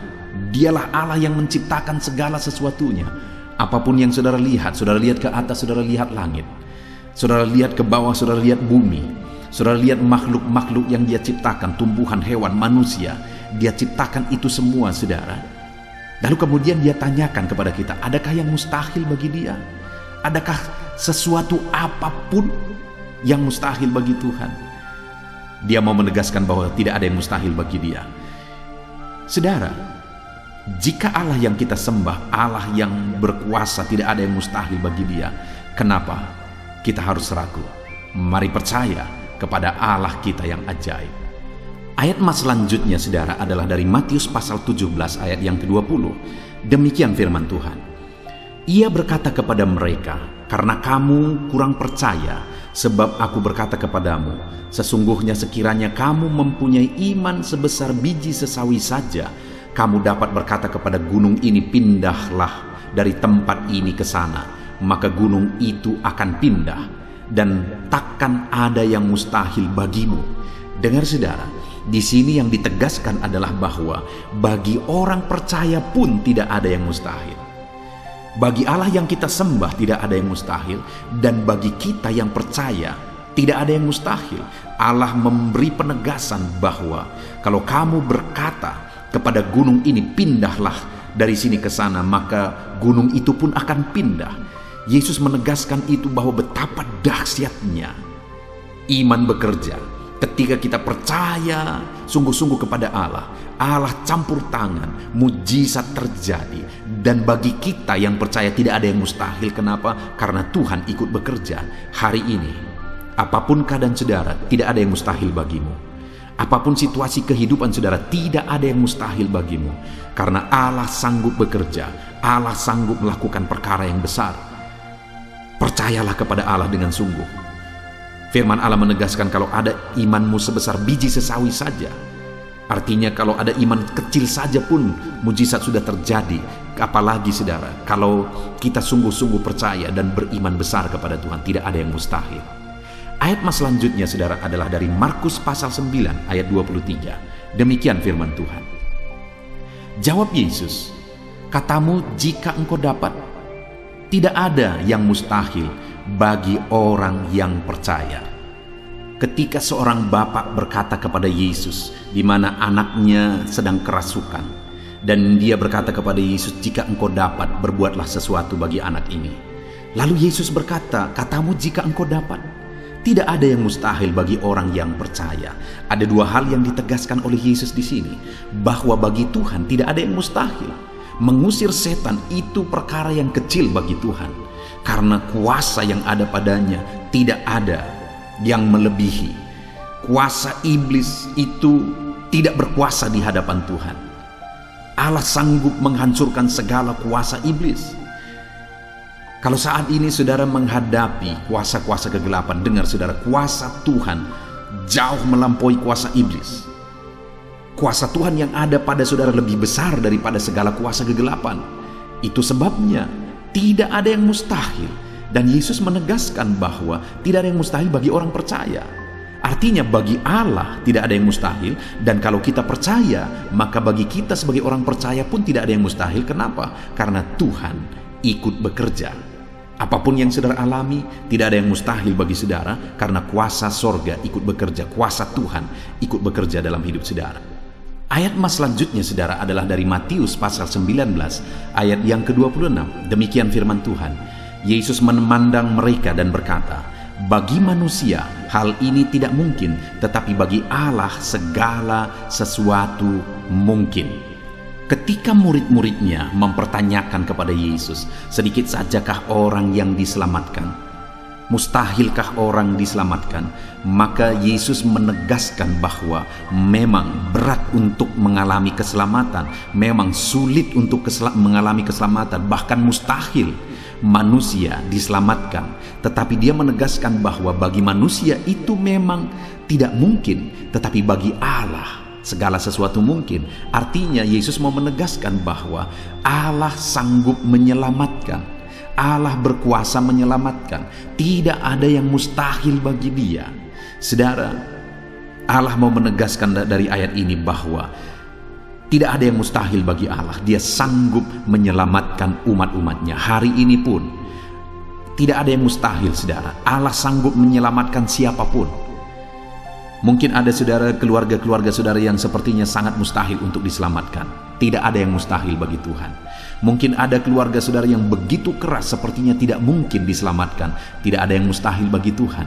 Dialah Allah yang menciptakan segala sesuatunya. Apapun yang saudara lihat ke atas, saudara lihat langit, saudara lihat ke bawah, saudara lihat bumi, saudara lihat makhluk-makhluk yang Dia ciptakan, tumbuhan, hewan, manusia, Dia ciptakan itu semua, saudara. Lalu kemudian Dia tanyakan kepada kita, adakah yang mustahil bagi Dia? Adakah sesuatu apapun yang mustahil bagi Tuhan? Dia mau menegaskan bahwa tidak ada yang mustahil bagi Dia. Saudara, jika Allah yang kita sembah, Allah yang berkuasa, tidak ada yang mustahil bagi Dia, kenapa kita harus ragu? Mari percaya kepada Allah kita yang ajaib. Ayat mas selanjutnya, saudara, adalah dari Matius pasal 17 ayat yang ke-20. Demikian firman Tuhan. Ia berkata kepada mereka, karena kamu kurang percaya, sebab aku berkata kepadamu, sesungguhnya sekiranya kamu mempunyai iman sebesar biji sesawi saja, kamu dapat berkata kepada gunung ini, pindahlah dari tempat ini ke sana, maka gunung itu akan pindah, dan takkan ada yang mustahil bagimu. Dengar saudara, di sini yang ditegaskan adalah bahwa bagi orang percaya pun tidak ada yang mustahil. Bagi Allah yang kita sembah tidak ada yang mustahil, dan bagi kita yang percaya tidak ada yang mustahil. Allah memberi penegasan bahwa kalau kamu berkata kepada gunung ini, pindahlah dari sini ke sana, maka gunung itu pun akan pindah. Yesus menegaskan itu bahwa betapa dahsyatnya iman bekerja. Ketika kita percaya sungguh-sungguh kepada Allah, Allah campur tangan, mujizat terjadi. Dan bagi kita yang percaya tidak ada yang mustahil. Kenapa? Karena Tuhan ikut bekerja. Hari ini, apapun keadaan saudara, tidak ada yang mustahil bagimu. Apapun situasi kehidupan saudara, tidak ada yang mustahil bagimu. Karena Allah sanggup bekerja, Allah sanggup melakukan perkara yang besar. Percayalah kepada Allah dengan sungguh. Firman Allah menegaskan kalau ada imanmu sebesar biji sesawi saja. Artinya kalau ada iman kecil saja pun mujizat sudah terjadi. Apalagi saudara, kalau kita sungguh-sungguh percaya dan beriman besar kepada Tuhan, tidak ada yang mustahil. Ayat mas selanjutnya, saudara, adalah dari Markus pasal 9 ayat 23. Demikian firman Tuhan. Jawab Yesus, katamu jika engkau dapat, tidak ada yang mustahil bagi orang yang percaya. Ketika seorang bapak berkata kepada Yesus, di mana anaknya sedang kerasukan, dan dia berkata kepada Yesus, jika engkau dapat, berbuatlah sesuatu bagi anak ini. Lalu Yesus berkata, katamu jika engkau dapat. Tidak ada yang mustahil bagi orang yang percaya. Ada dua hal yang ditegaskan oleh Yesus di sini, bahwa bagi Tuhan tidak ada yang mustahil. Mengusir setan itu perkara yang kecil bagi Tuhan, karena kuasa yang ada padanya tidak ada yang melebihi. Kuasa iblis itu tidak berkuasa di hadapan Tuhan. Allah sanggup menghancurkan segala kuasa iblis. Kalau saat ini saudara menghadapi kuasa-kuasa kegelapan, dengar saudara, kuasa Tuhan jauh melampaui kuasa iblis. Kuasa Tuhan yang ada pada saudara lebih besar daripada segala kuasa kegelapan. Itu sebabnya tidak ada yang mustahil. Dan Yesus menegaskan bahwa tidak ada yang mustahil bagi orang percaya. Artinya bagi Allah tidak ada yang mustahil. Dan kalau kita percaya, maka bagi kita sebagai orang percaya pun tidak ada yang mustahil. Kenapa? Karena Tuhan ikut bekerja. Apapun yang saudara alami, tidak ada yang mustahil bagi saudara, karena kuasa sorga ikut bekerja, kuasa Tuhan ikut bekerja dalam hidup saudara. Ayat mas selanjutnya, saudara, adalah dari Matius pasal 19 ayat yang ke-26. Demikian firman Tuhan. Yesus memandang mereka dan berkata, bagi manusia hal ini tidak mungkin, tetapi bagi Allah segala sesuatu mungkin. Ketika murid-muridnya mempertanyakan kepada Yesus, sedikit sajakah orang yang diselamatkan? Mustahilkah orang diselamatkan? Maka Yesus menegaskan bahwa memang berat untuk mengalami keselamatan, memang sulit untuk mengalami keselamatan, bahkan mustahil manusia diselamatkan. Tetapi dia menegaskan bahwa bagi manusia itu memang tidak mungkin, tetapi bagi Allah segala sesuatu mungkin. Artinya Yesus mau menegaskan bahwa Allah sanggup menyelamatkan, Allah berkuasa menyelamatkan. Tidak ada yang mustahil bagi Dia. Saudara, Allah mau menegaskan dari ayat ini bahwa Tidak ada yang mustahil bagi Allah. Dia sanggup menyelamatkan umat-umatnya. Hari ini pun tidak ada yang mustahil, saudara. Allah sanggup menyelamatkan siapapun. Mungkin ada saudara, keluarga-keluarga saudara yang sepertinya sangat mustahil untuk diselamatkan. Tidak ada yang mustahil bagi Tuhan. Mungkin ada keluarga saudara yang begitu keras sepertinya tidak mungkin diselamatkan. Tidak ada yang mustahil bagi Tuhan.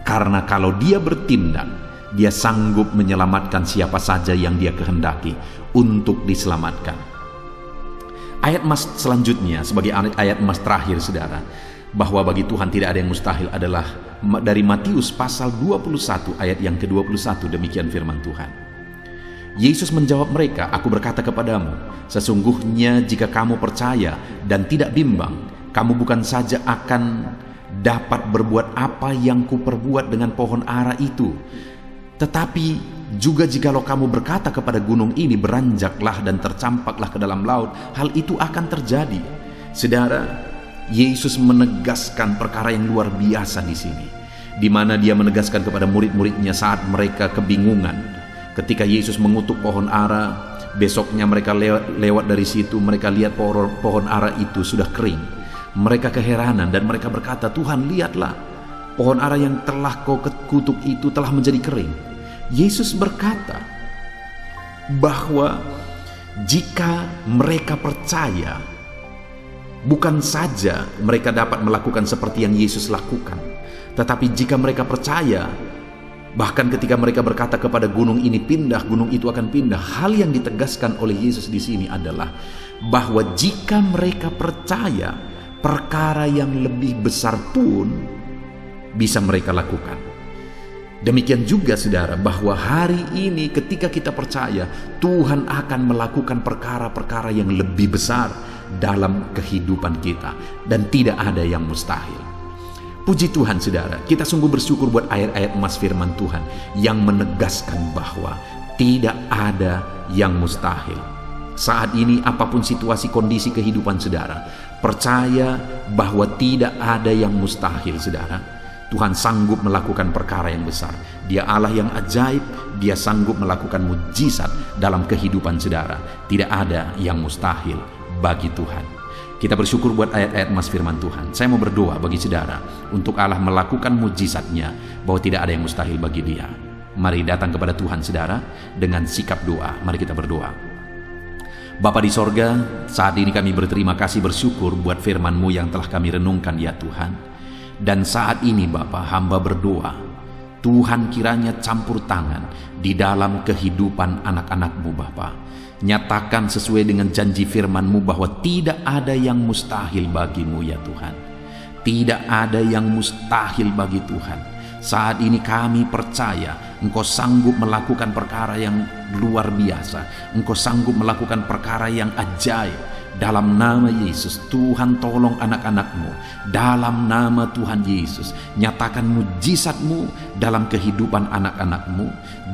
Karena kalau Dia bertindak, Dia sanggup menyelamatkan siapa saja yang Dia kehendaki untuk diselamatkan. Ayat emas selanjutnya sebagai ayat emas terakhir, saudara, bahwa bagi Tuhan tidak ada yang mustahil adalah dari Matius pasal 21 ayat yang ke-21. Demikian firman Tuhan. Yesus menjawab mereka, "Aku berkata kepadamu, sesungguhnya jika kamu percaya dan tidak bimbang, kamu bukan saja akan dapat berbuat apa yang kuperbuat dengan pohon ara itu, tetapi juga jikalau kamu berkata kepada gunung ini, beranjaklah dan tercampaklah ke dalam laut, hal itu akan terjadi." Saudara, Yesus menegaskan perkara yang luar biasa di sini, di mana Dia menegaskan kepada murid-muridnya saat mereka kebingungan. Ketika Yesus mengutuk pohon ara, besoknya mereka lewat dari situ, mereka lihat pohon ara itu sudah kering. Mereka keheranan dan mereka berkata, "Tuhan, lihatlah, pohon ara yang telah kau kutuk itu telah menjadi kering." Yesus berkata bahwa jika mereka percaya, bukan saja mereka dapat melakukan seperti yang Yesus lakukan, tetapi jika mereka percaya, bahkan ketika mereka berkata kepada gunung ini pindah, gunung itu akan pindah. Hal yang ditegaskan oleh Yesus di sini adalah bahwa jika mereka percaya, perkara yang lebih besar pun bisa mereka lakukan. Demikian juga saudara, bahwa hari ini ketika kita percaya, Tuhan akan melakukan perkara-perkara yang lebih besar dalam kehidupan kita, dan tidak ada yang mustahil. Puji Tuhan saudara, kita sungguh bersyukur buat ayat-ayat emas firman Tuhan yang menegaskan bahwa tidak ada yang mustahil. Saat ini apapun situasi kondisi kehidupan saudara, percaya bahwa tidak ada yang mustahil saudara. Tuhan sanggup melakukan perkara yang besar. Dia Allah yang ajaib. Dia sanggup melakukan mujizat dalam kehidupan saudara. Tidak ada yang mustahil bagi Tuhan. Kita bersyukur buat ayat-ayat emas firman Tuhan. Saya mau berdoa bagi saudara untuk Allah melakukan mujizatnya, bahwa tidak ada yang mustahil bagi Dia. Mari datang kepada Tuhan saudara dengan sikap doa. Mari kita berdoa. Bapa di sorga, saat ini kami berterima kasih, bersyukur buat firman-Mu yang telah kami renungkan ya Tuhan. Dan saat ini Bapa, hamba berdoa, Tuhan kiranya campur tangan di dalam kehidupan anak-anak-Mu Bapa. Nyatakan sesuai dengan janji firman-Mu bahwa tidak ada yang mustahil bagi-Mu ya Tuhan. Tidak ada yang mustahil bagi Tuhan. Saat ini kami percaya Engkau sanggup melakukan perkara yang luar biasa. Engkau sanggup melakukan perkara yang ajaib. Dalam nama Yesus, Tuhan tolong anak-anak-Mu. Dalam nama Tuhan Yesus, nyatakan mujizat-Mu dalam kehidupan anak-anak-Mu.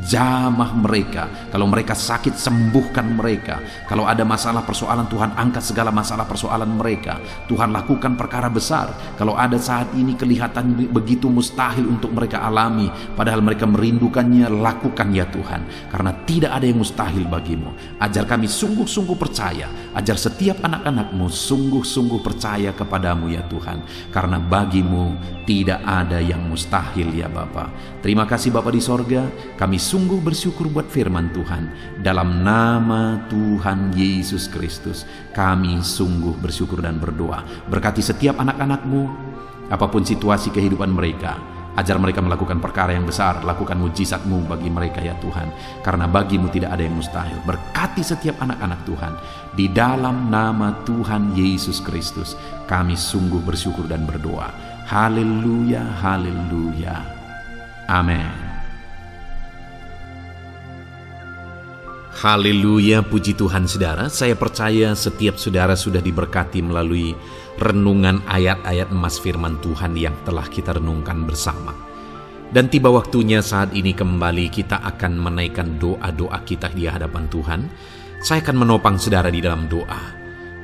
Jamah mereka. Kalau mereka sakit, sembuhkan mereka. Kalau ada masalah persoalan, Tuhan angkat segala masalah persoalan mereka. Tuhan lakukan perkara besar. Kalau ada saat ini kelihatan begitu mustahil untuk mereka alami, padahal mereka merindukannya, lakukan ya Tuhan. Karena tidak ada yang mustahil bagi-Mu. Ajar kami sungguh-sungguh percaya. Ajar setiap anak-anak-Mu sungguh-sungguh percaya kepadamu ya Tuhan, karena bagi-Mu tidak ada yang mustahil ya Bapa. Terima kasih Bapa di sorga, kami sungguh bersyukur buat firman Tuhan. Dalam nama Tuhan Yesus Kristus kami sungguh bersyukur dan berdoa. Berkati setiap anak-anak-Mu, apapun situasi kehidupan mereka. Ajar mereka melakukan perkara yang besar. Lakukan mujizat-Mu bagi mereka ya Tuhan, karena bagi-Mu tidak ada yang mustahil. Berkati setiap anak-anak Tuhan. Di dalam nama Tuhan Yesus Kristus kami sungguh bersyukur dan berdoa. Haleluya, haleluya. Amin. Haleluya, puji Tuhan saudara. Saya percaya setiap saudara sudah diberkati melalui renungan ayat-ayat emas firman Tuhan yang telah kita renungkan bersama. Dan tiba waktunya saat ini kembali kita akan menaikkan doa-doa kita di hadapan Tuhan. Saya akan menopang saudara di dalam doa.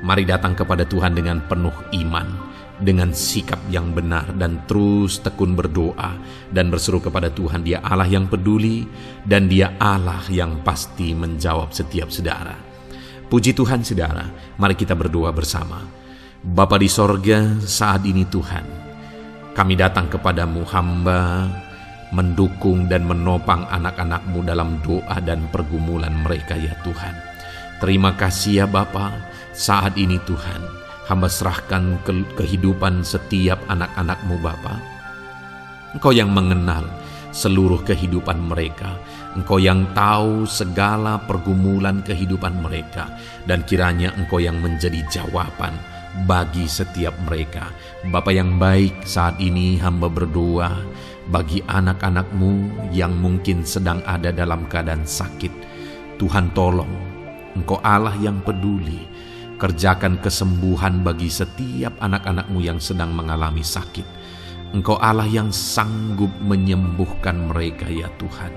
Mari datang kepada Tuhan dengan penuh iman, dengan sikap yang benar dan terus tekun berdoa dan berseru kepada Tuhan. Dia Allah yang peduli dan Dia Allah yang pasti menjawab setiap saudara. Puji Tuhan saudara, mari kita berdoa bersama. Bapa di sorga, saat ini Tuhan, kami datang kepadamu, hamba mendukung dan menopang anak-anak-Mu dalam doa dan pergumulan mereka ya Tuhan. Terima kasih ya Bapa, saat ini Tuhan, hamba serahkan kehidupan setiap anak-anak-Mu Bapa. Engkau yang mengenal seluruh kehidupan mereka. Engkau yang tahu segala pergumulan kehidupan mereka. Dan kiranya Engkau yang menjadi jawaban bagi setiap mereka. Bapa yang baik, saat ini hamba berdoa bagi anak-anak-Mu yang mungkin sedang ada dalam keadaan sakit. Tuhan tolong, Engkau Allah yang peduli. Kerjakan kesembuhan bagi setiap anak-anak-Mu yang sedang mengalami sakit. Engkau Allah yang sanggup menyembuhkan mereka ya Tuhan.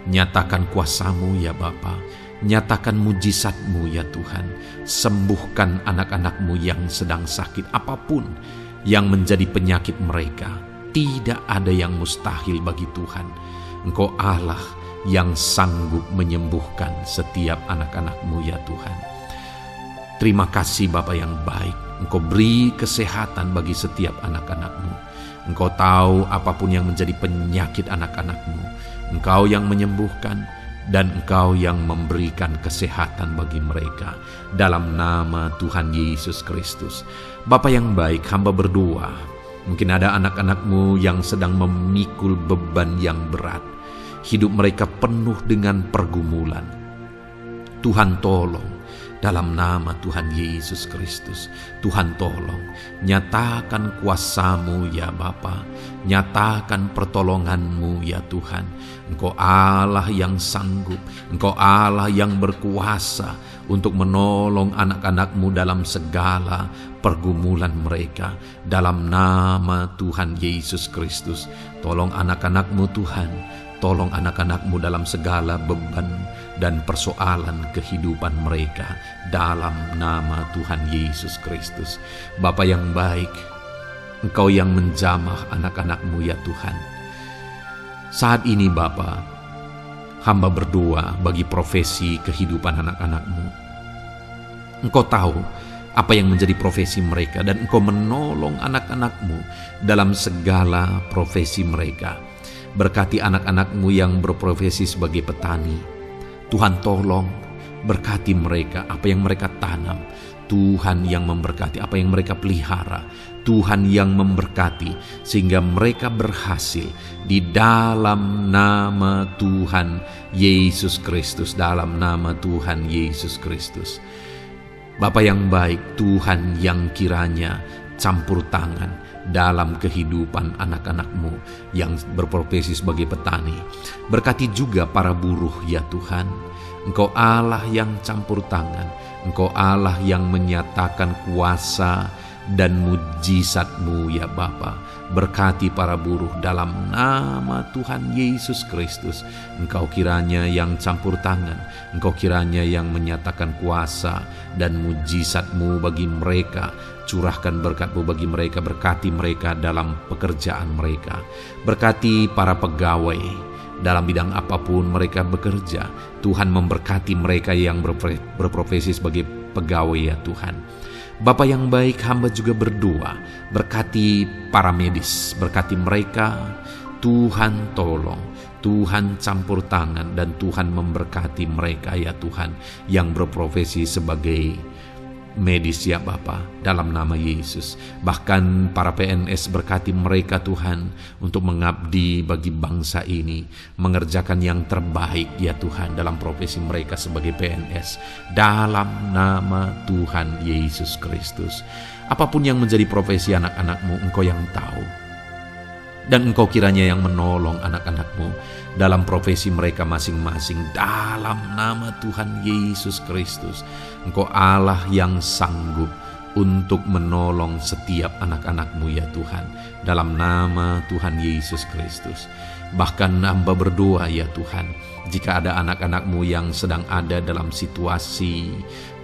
Nyatakan kuasa-Mu ya Bapa. Nyatakan mujizat-Mu ya Tuhan. Sembuhkan anak-anak-Mu yang sedang sakit, apapun yang menjadi penyakit mereka. Tidak ada yang mustahil bagi Tuhan. Engkau Allah yang sanggup menyembuhkan setiap anak-anak-Mu ya Tuhan. Terima kasih Bapa yang baik. Engkau beri kesehatan bagi setiap anak-anak-Mu. Engkau tahu apapun yang menjadi penyakit anak-anak-Mu. Engkau yang menyembuhkan dan Engkau yang memberikan kesehatan bagi mereka. Dalam nama Tuhan Yesus Kristus. Bapa yang baik, hamba berdoa. Mungkin ada anak-anak-Mu yang sedang memikul beban yang berat. Hidup mereka penuh dengan pergumulan. Tuhan tolong. Dalam nama Tuhan Yesus Kristus, Tuhan tolong, nyatakan kuasa-Mu ya Bapa, nyatakan pertolongan-Mu ya Tuhan. Engkau Allah yang sanggup, Engkau Allah yang berkuasa untuk menolong anak-anak-Mu dalam segala pergumulan mereka. Dalam nama Tuhan Yesus Kristus, tolong anak-anak-Mu Tuhan. Tolong anak-anak-Mu dalam segala beban dan persoalan kehidupan mereka. Dalam nama Tuhan Yesus Kristus. Bapa yang baik, Engkau yang menjamah anak-anak-Mu ya Tuhan. Saat ini Bapa, hamba berdoa bagi profesi kehidupan anak-anak-Mu. Engkau tahu apa yang menjadi profesi mereka dan Engkau menolong anak-anak-Mu dalam segala profesi mereka. Berkati anak-anak-Mu yang berprofesi sebagai petani. Tuhan tolong, berkati mereka, apa yang mereka tanam. Tuhan yang memberkati apa yang mereka pelihara. Tuhan yang memberkati sehingga mereka berhasil di dalam nama Tuhan Yesus Kristus. Dalam nama Tuhan Yesus Kristus. Bapa yang baik, Tuhan yang kiranya campur tangan dalam kehidupan anak-anak-Mu yang berprofesi sebagai petani. Berkati juga para buruh ya Tuhan. Engkau Allah yang campur tangan. Engkau Allah yang menyatakan kuasa dan mujizat-Mu ya Bapa. Berkati para buruh dalam nama Tuhan Yesus Kristus. Engkau kiranya yang campur tangan. Engkau kiranya yang menyatakan kuasa dan mujizat-Mu bagi mereka. Curahkan berkat-Mu bagi mereka. Berkati mereka dalam pekerjaan mereka. Berkati para pegawai dalam bidang apapun mereka bekerja. Tuhan memberkati mereka yang berprofesi sebagai pegawai ya Tuhan. Bapa yang baik, hamba juga berdoa, berkati para medis, berkati mereka. Tuhan tolong, Tuhan campur tangan, dan Tuhan memberkati mereka ya Tuhan yang berprofesi sebagai medis ya Bapa, dalam nama Yesus. Bahkan para PNS, berkati mereka Tuhan untuk mengabdi bagi bangsa ini, mengerjakan yang terbaik ya Tuhan dalam profesi mereka sebagai PNS. Dalam nama Tuhan Yesus Kristus. Apapun yang menjadi profesi anak-anak-Mu, Engkau yang tahu. Dan Engkau kiranya yang menolong anak-anak-Mu dalam profesi mereka masing-masing. Dalam nama Tuhan Yesus Kristus. Engkau Allah yang sanggup untuk menolong setiap anak-anak-Mu ya Tuhan. Dalam nama Tuhan Yesus Kristus. Bahkan hamba berdoa ya Tuhan, jika ada anak-anak-Mu yang sedang ada dalam situasi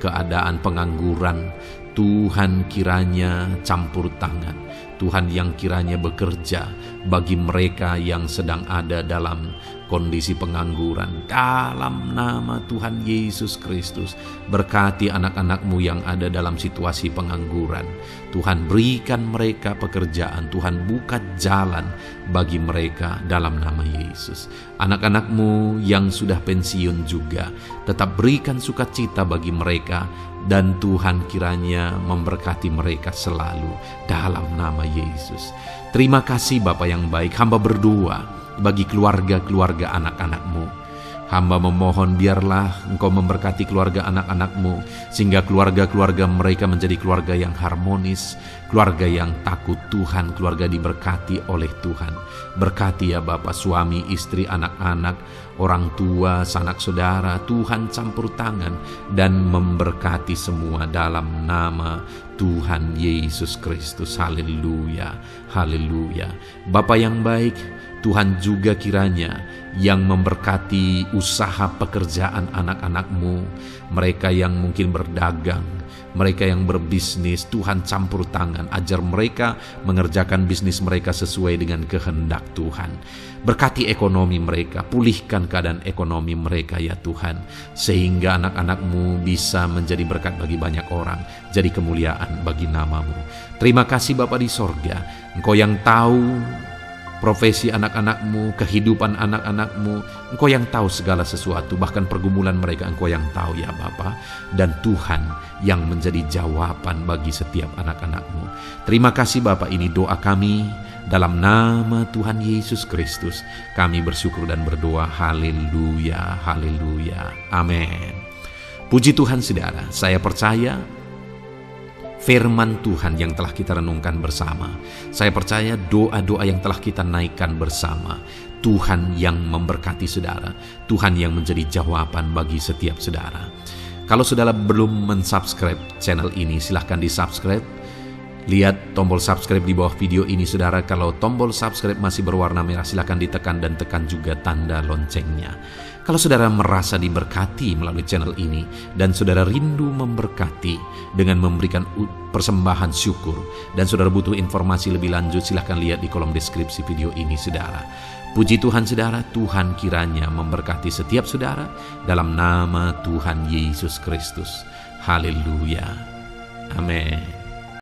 keadaan pengangguran, Tuhan kiranya campur tangan, Tuhan yang kiranya bekerja bagi mereka yang sedang ada dalam kondisi pengangguran. Dalam nama Tuhan Yesus Kristus, berkati anak-anak-Mu yang ada dalam situasi pengangguran. Tuhan, berikan mereka pekerjaan. Tuhan, buka jalan bagi mereka dalam nama Yesus. Anak-anak-Mu yang sudah pensiun juga, tetap berikan sukacita bagi mereka. Dan Tuhan kiranya memberkati mereka selalu dalam nama Yesus. Terima kasih Bapa yang baik. Hamba berdoa bagi keluarga-keluarga anak-anak-Mu. Hamba memohon biarlah Engkau memberkati keluarga anak-anak-Mu, sehingga keluarga-keluarga mereka menjadi keluarga yang harmonis, keluarga yang takut Tuhan, keluarga diberkati oleh Tuhan. Berkati ya Bapa, suami, istri, anak-anak, orang tua, sanak saudara. Tuhan campur tangan dan memberkati semua dalam nama Tuhan Yesus Kristus. Haleluya, haleluya. Bapa yang baik, Tuhan juga kiranya yang memberkati usaha pekerjaan anak-anak-Mu, mereka yang mungkin berdagang, mereka yang berbisnis. Tuhan campur tangan, ajar mereka mengerjakan bisnis mereka sesuai dengan kehendak Tuhan. Berkati ekonomi mereka, pulihkan keadaan ekonomi mereka ya Tuhan, sehingga anak-anak-Mu bisa menjadi berkat bagi banyak orang, jadi kemuliaan bagi nama-Mu. Terima kasih Bapa di sorga, Engkau yang tahu profesi anak-anak-Mu, kehidupan anak-anak-Mu. Engkau yang tahu segala sesuatu, bahkan pergumulan mereka Engkau yang tahu ya Bapa. Dan Tuhan yang menjadi jawaban bagi setiap anak-anak-Mu. Terima kasih Bapa, ini doa kami dalam nama Tuhan Yesus Kristus. Kami bersyukur dan berdoa. Haleluya, haleluya, amin. Puji Tuhan saudara, saya percaya firman Tuhan yang telah kita renungkan bersama, saya percaya doa-doa yang telah kita naikkan bersama, Tuhan yang memberkati saudara, Tuhan yang menjadi jawaban bagi setiap saudara. Kalau saudara belum mensubscribe channel ini, silahkan di-subscribe. Lihat tombol subscribe di bawah video ini saudara. Kalau tombol subscribe masih berwarna merah, silahkan ditekan dan tekan juga tanda loncengnya. Kalau saudara merasa diberkati melalui channel ini dan saudara rindu memberkati dengan memberikan persembahan syukur, dan saudara butuh informasi lebih lanjut, silahkan lihat di kolom deskripsi video ini saudara. Puji Tuhan saudara, Tuhan kiranya memberkati setiap saudara dalam nama Tuhan Yesus Kristus. Haleluya, amin.